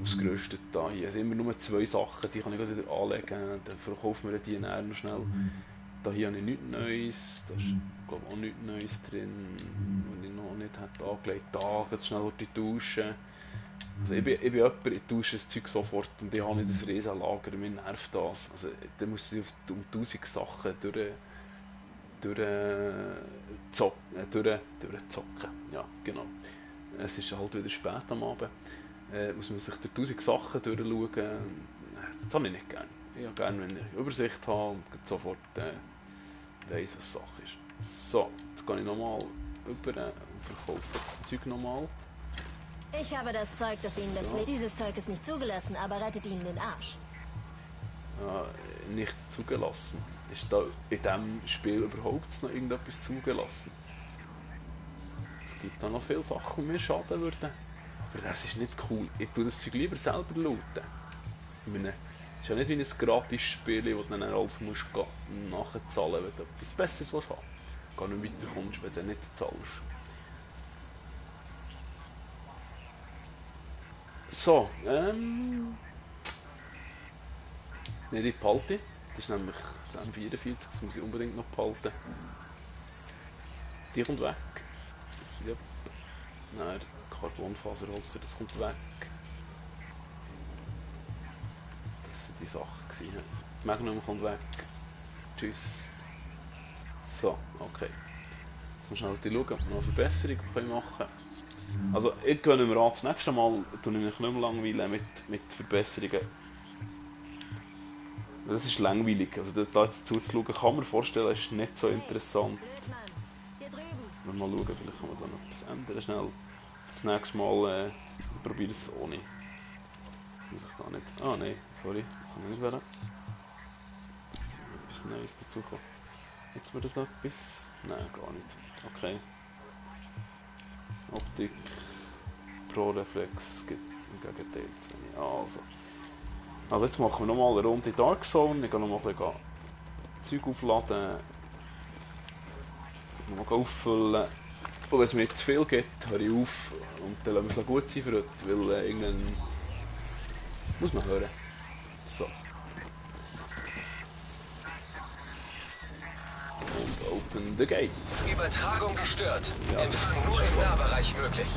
ausgerüstet da hier. Es sind immer nur 2 Sachen, die kann ich wieder anlegen, dann verkaufen wir die nachher noch schnell. Da hier habe ich nichts Neues, da ist glaube ich auch nichts Neues drin, was ich noch nicht hätte angelegt. Da geht schnell durch die Dusche. Also ich bin jemand, ich tausche das Zeug sofort und ich habe nicht ein riesen Lager, mir nervt das. Also da muss ich um 1000 Sachen durchzocken. Ja, genau. Es ist halt wieder spät am Abend. Muss man sich durch 1000 Sachen durchschauen. Das habe ich nicht gerne. Ich habe gerne, wenn ich Übersicht habe und sofort weiss, was Sache ist. So, jetzt gehe ich nochmal über und verkaufe das Zeug nochmal. Ich habe das Zeug, das Ihnen das Leben... Dieses Zeug ist nicht zugelassen, aber rettet Ihnen den Arsch. Nicht zugelassen. Ist da in diesem Spiel überhaupt noch irgendetwas zugelassen? Es gibt da noch viele Sachen, die mir schaden würden. Aber das ist nicht cool. Ich tue das Zeug lieber selber looten. Ich meine, es ist ja nicht wie ein Gratis-Spiel, wo du dann alles musst nachzahlen musst, wenn du etwas Besseres haben willst. Gar nicht weiterkommst, wenn du nicht zahlst. So, nicht die behalten. Das ist nämlich M44, das muss ich unbedingt noch behalten. Die kommt weg. Yep. Nein, Carbonfaserholster, das kommt weg. Das waren die Sachen gewesen. Magnum kommt weg. Tschüss. So, okay. Jetzt muss schnell schauen, ob wir noch eine Verbesserung machen können. Also, ich gönne mir an, das nächste Mal tue ich mich nicht mehr langweilen mit Verbesserungen. Das ist langweilig. Also, da jetzt zuzuschauen, kann man vorstellen, ist nicht so interessant. Mal schauen, vielleicht kann man da noch etwas ändern. Schnell. Für das nächste Mal probiere ich es ohne. Das muss ich da nicht. Ah, nein, sorry. Das soll nicht werden. Etwas Neues dazukommen. Jetzt wird das noch etwas. Nein, gar nicht. Okay. Optik. Pro Reflex gibt im Gegenteil zu wenig. Also jetzt machen wir nochmal eine Runde Dark Zone. Ich gehe nochmal ein bisschen Zeug aufladen. Nochmal auffüllen. Und wenn es mir zu viel gibt, höre ich auf. Und dann lassen wir es gut sein für heute, weil irgendwann muss man hören. So. Und open the gate. Übertragung gestört. Ja, Empfang nur im Nahbereich möglich.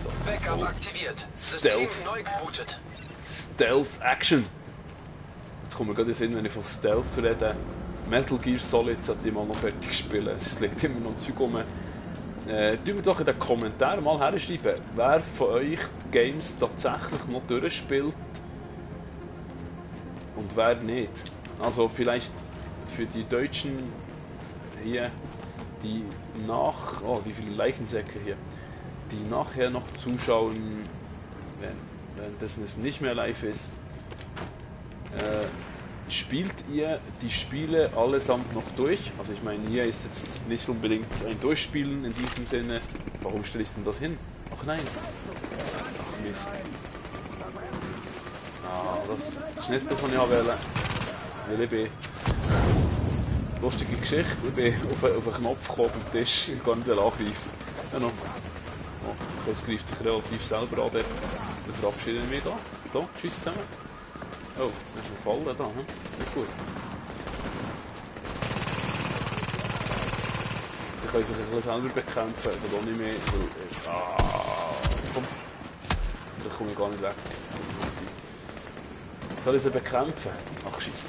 So, Backup aktiviert. System neu gebootet. Stealth Action. Jetzt kommt mir gerade in den Sinn, wenn ich von Stealth rede. Metal Gear Solid sollte ich mal noch fertig spielen. Es liegt immer noch Zeug rum. Tut mir doch in den Kommentaren mal herschreiben, wer von euch die Games tatsächlich noch durchspielt und wer nicht. Also vielleicht für die Deutschen hier, die wie viele Leichensäcke hier, die nachher noch zuschauen, währenddessen es nicht mehr live ist. Spielt ihr die Spiele allesamt noch durch? Also ich meine, hier ist jetzt nicht unbedingt ein Durchspielen in diesem Sinne. Warum stelle ich denn das hin? Ach nein. Ach Mist. Ah, das ist nicht das, was ich wählen will. Ich bin... Lustige Geschichte. Ich bin auf einen Knopf gekommen am Tisch. Ich kann nicht angreifen. Ja, noch. Oh, das greift sich relativ selber an. Dann verabschiede ich mich da. So, tschüss zusammen. Oh, das ist ein Fall da, hm? Nicht gut. Die können sich ein bisschen selber bekämpfen, aber auch nicht mehr, weil... komm. Da komme ich gar nicht weg. Soll ich sie bekämpfen? Ach, scheiße.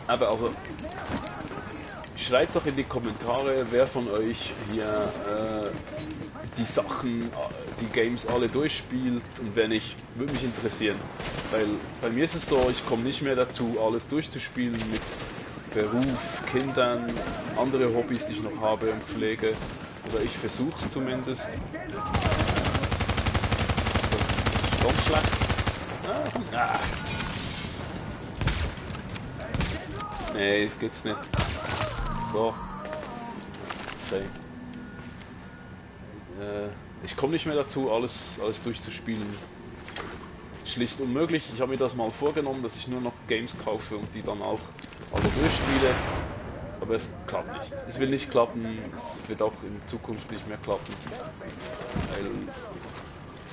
Eben, also... Schreibt doch in die Kommentare, wer von euch hier die Sachen, die Games alle durchspielt, und wenn nicht, würde mich interessieren. Weil bei mir ist es so, ich komme nicht mehr dazu, alles durchzuspielen mit Beruf, Kindern, andere Hobbys, die ich noch habe und pflege. Oder ich versuche es zumindest. Das ist ganz schlecht. Nee, das geht's nicht. So. Okay. Ich komme nicht mehr dazu, alles durchzuspielen. Schlicht unmöglich. Ich habe mir das mal vorgenommen, dass ich nur noch Games kaufe und die dann auch alle durchspiele. Aber es klappt nicht. Es will nicht klappen. Es wird auch in Zukunft nicht mehr klappen. Weil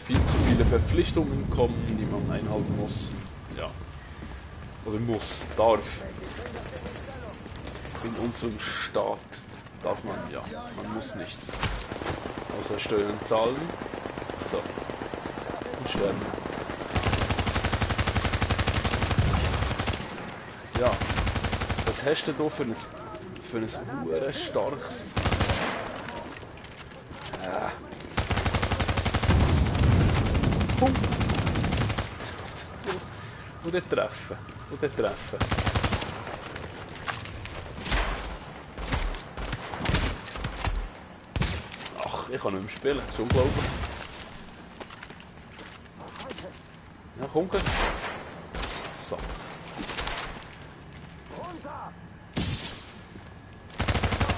viel zu viele Verpflichtungen kommen, die man einhalten muss. Ja. Oder muss, darf. In unserem Staat darf man, ja, man muss nichts. Außer Steuern zahlen. So. Und sterben. Ja. Was hast du da für ein starkes... Wo der treffen? Wo der treffen? Ich kann nicht mehr spielen, das ist unglaublich. Ja, komm gleich. So.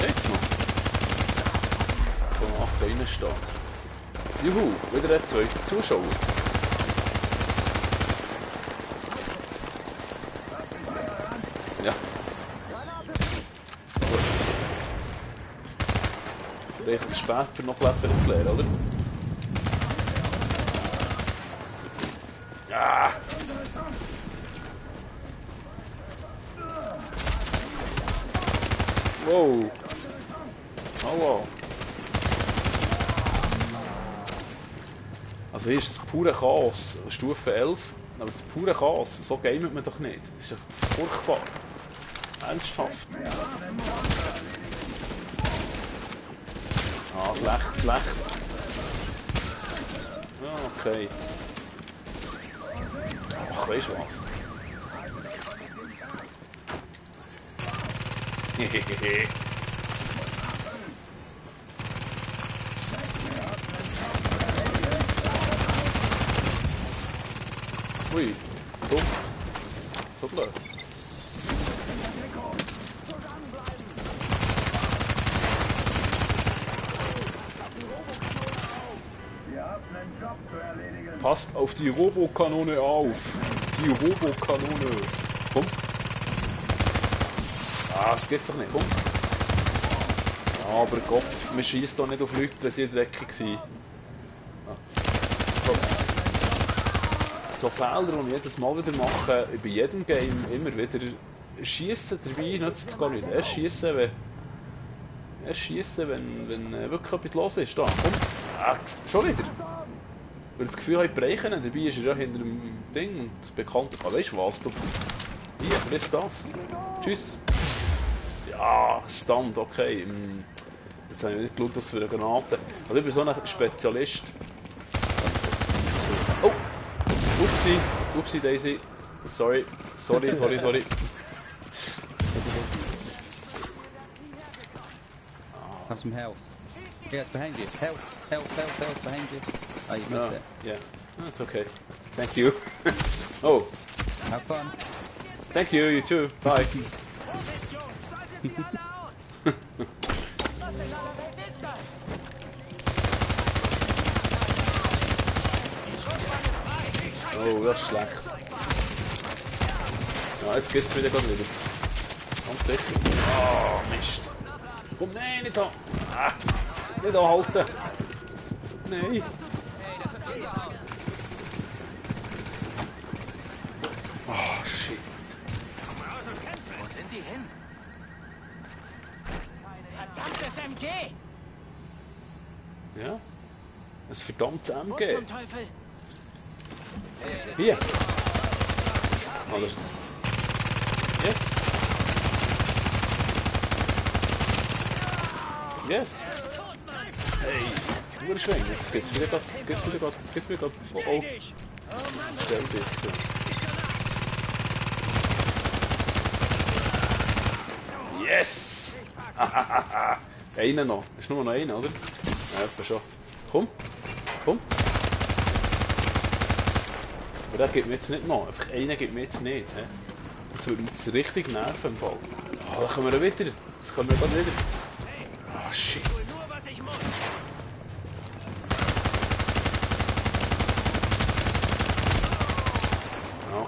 Jetzt noch. So, nach innen stehen. Juhu, wieder 2 Zuschauer. Ja. Vielleicht spät für noch Klettern zu lernen, oder? Ja! Wow! Hallo! Also hier ist das pure Chaos, Stufe 11, aber das pure Chaos, so gamet man doch nicht. Das ist ja furchtbar. Ernsthaft. Ah, schlecht, schlecht. Ja, okay. Ach, weißt du was? Hehehe. Ui, dumm. So blöd. Passt auf die Robokanone auf. Die Robokanone. Komm. Ah, das geht's doch nicht. Komm. Ja, aber Gott, man schießt doch nicht auf Leute, wenn sie dreckig sind. Ah. So Fehler, die ich jedes Mal wieder mache, bei jedem Game immer wieder. Schießen dabei nützt es gar nicht. Erst schießen, wenn wirklich etwas los ist. Da, komm. Ah, schon wieder. Weil das Gefühl habe, ich breche ihn. Dabei ist er ja hinter dem Ding und bekannt. Ah, weißt du was? Du... Hier, was ist das? Tschüss. Ja, Stand, okay. Jetzt habe ich nicht geschaut, was für eine Granate. Also ich bin so ein Spezialist. Oh! Upsi Daisy. Sorry. Have some health. Yeah, it's behind you. Health behind you. Oh, you missed it. Yeah. That's okay. Thank you. Oh. Have fun. Thank you, you too. Bye. Oh, das ist schlecht. Ja, jetzt geht's wieder gerade wieder. Ganz sicher. Oh, Mist. Komm, nein, nicht da. Ah, nicht anhalten. Nein. Oh, shit. Wo sind die hin? Verdammtes MG! Ja. Ein verdammtes Wo MG. zum Teufel? Hier. Oh, das ist... Yes. Yes. Hey. Nur schwingen. Jetzt geht's wieder gerade. Oh, oh. Stell dich so. Yes. Einer noch. Ist nur noch einer, oder? Ja, etwa schon. Komm. Aber der gibt mir jetzt nicht noch. Einfach einer gibt mir jetzt nicht. He? Jetzt würde mich das richtig nerven im Fall. Oh, da kommen wir wieder. Das kommen wir gerade wieder. Ah, shit.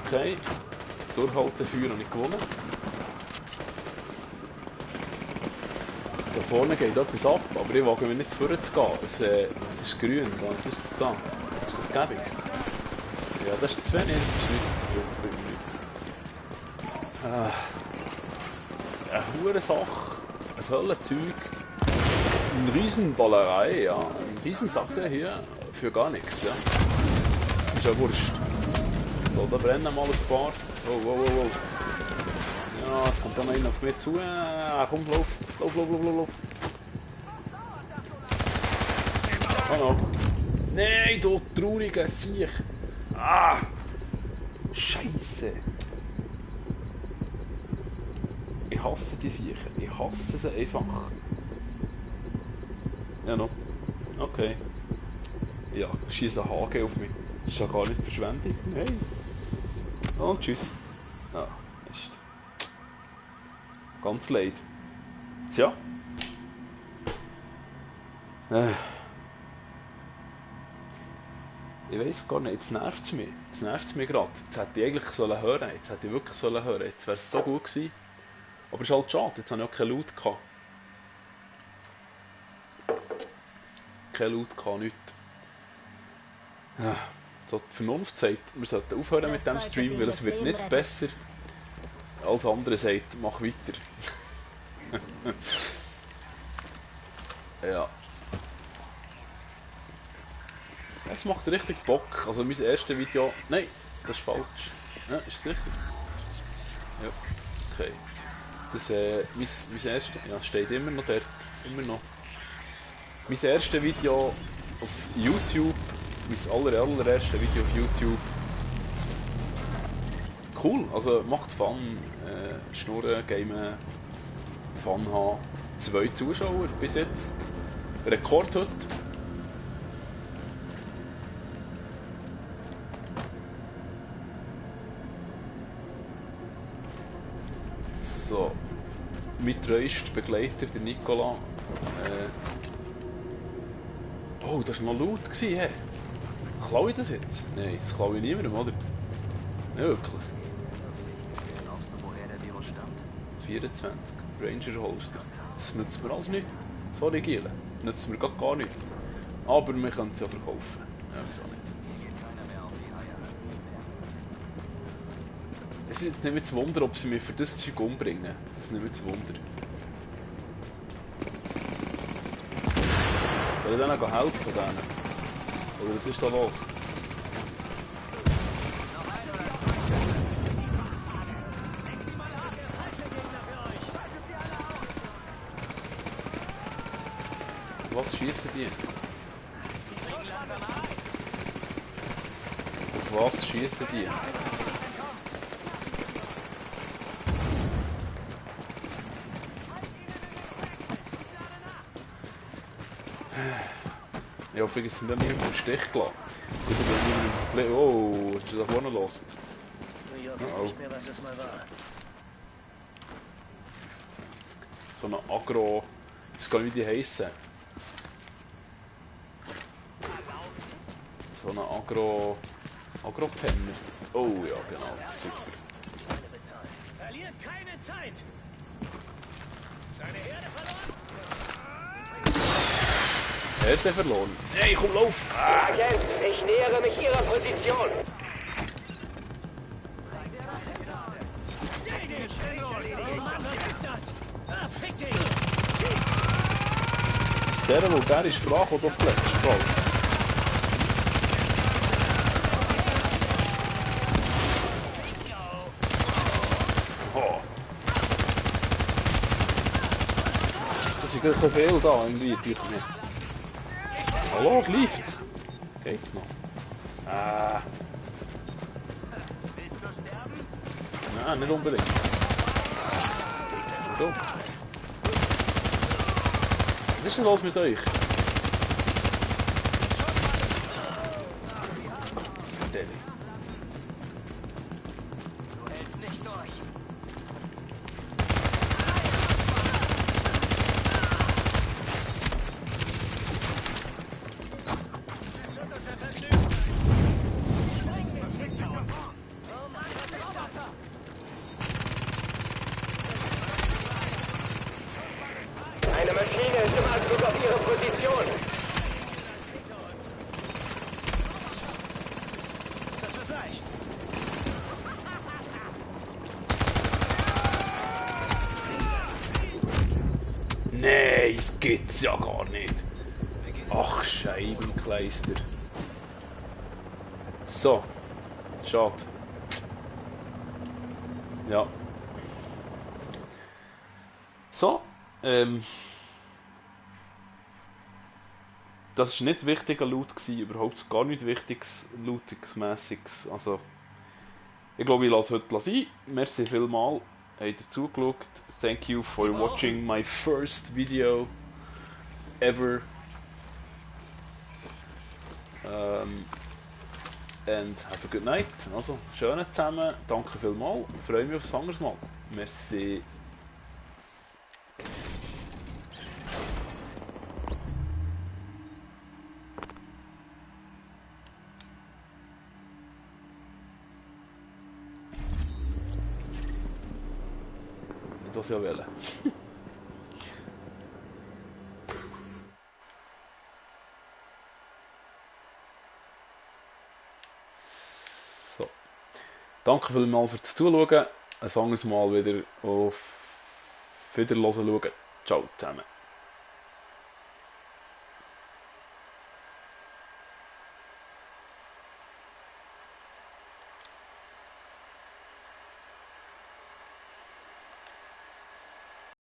Okay. Durchhalten, Feuer habe ich gewonnen. Da vorne geht etwas ab, aber ich wage mir nicht vorne zu gehen. Es ist grün. Was ist das da? Ist das gäbig? Ja, das ist zu wenig. Das ist nicht. Eine hure Sache. Ein Höllenzeug. Eine Riesenballerei, ja. Eine Riesensache hier für gar nichts, ja. Ist ja wurscht. So, da brennen mal ein paar. Oh. Ja, es kommt dann einer auf mich zu. Komm, lauf. Oh no. Nein, du trauriger Sieg. Ah! Scheiße! Ich hasse die Siechen. Ich hasse sie einfach. Ja, noch. Okay. Ja, schieße ein HG auf mich. Das ist ja gar nicht Verschwendung. Nein. Oh, tschüss. Ah, Mist. Ganz leid. Tja. Ich weiss gar nicht, jetzt nervt es mich. Jetzt nervt es mich gerade. Jetzt hätte ich eigentlich sollen hören. Jetzt hätte ich wirklich sollen hören. Jetzt wäre es so gut gewesen. Aber es ist halt schade, jetzt habe ich auch keinen Loot gehabt. Kein Loot gehabt, nichts. Ja, so die Vernunft sagt, wir sollten aufhören mit dem Stream, weil es wird nicht besser. Als andere sagt, mach weiter. Ja. Es macht richtig Bock. Also mein erstes Video... Nein, das ist falsch. Ja, ist es richtig? Ja, okay. Das, mein erstes... Ja, es steht immer noch dort. Immer noch. Mein erstes Video auf YouTube. Mein allererstes Video auf YouTube. Cool, also macht Fun. Schnurren, gamen, Fun haben. 2 Zuschauer bis jetzt. Rekord heute. So. Mein treuester Begleiter, der Nicola. Oh, das war noch laut. Hey. Klaue ich das jetzt? Nein, das klaue ich niemandem, oder? Nicht wirklich. 24. Ranger Holster. Das nützt mir alles nicht. Sorry, Giele. Das nützt mir gar nicht. Aber wir können es ja verkaufen. Ja, wieso nicht? Es ist nicht mehr zu wundern, ob sie mich für das Zeug umbringen. Das ist nicht mehr zu wundern. Soll ich denen helfen? Denen? Oder was ist da los? Was schießen die? Auf was schießen die? Ja, hoffe, jetzt sind da niemand im Stich gelassen. Gut, aber niemand im Verpflegen. Oh, was ist da vorne los? Oh. So eine Agro... Ich weiß gar nicht, wie die heissen. So eine Agro-Penner. Oh ja, genau. Super. Verliert keine Zeit. Seine Herde verloren? Herde verloren. Hey, komm, lauf! Agent, ich nähere mich Ihrer Position. Sehr vulgäre Sprache, die du pflegst, Frau. Oh. Das ist gerade ein viel da, irgendwie, Tüchchen. Hallo, läuft's? Geht's noch? Nein, nicht unbedingt. So. Was ist denn los mit euch? Daddy. Du hältst nicht durch. Eine Maschine ist im Anflug auf Ihre Position. Das reicht. Nein, das gibt's ja gar nicht. Ach, Scheibenkleister. So. Schade. Ja. So. Das war nicht wichtiger Loot, überhaupt gar nicht wichtiges, Lootungsmässiges. Also, ich glaube, ich lasse heute sein. Merci vielmals, habt ihr zugeschaut. Thank you for watching my first video ever. And have a good night. Also, schönen zusammen. Danke vielmals. Freue mich auf ein anderes Mal. Merci. Nicht, was ich will. So. Danke vielmals fürs Zuschauen. Ein anderes Mal wieder auf Wiederhören schauen. Ciao zusammen.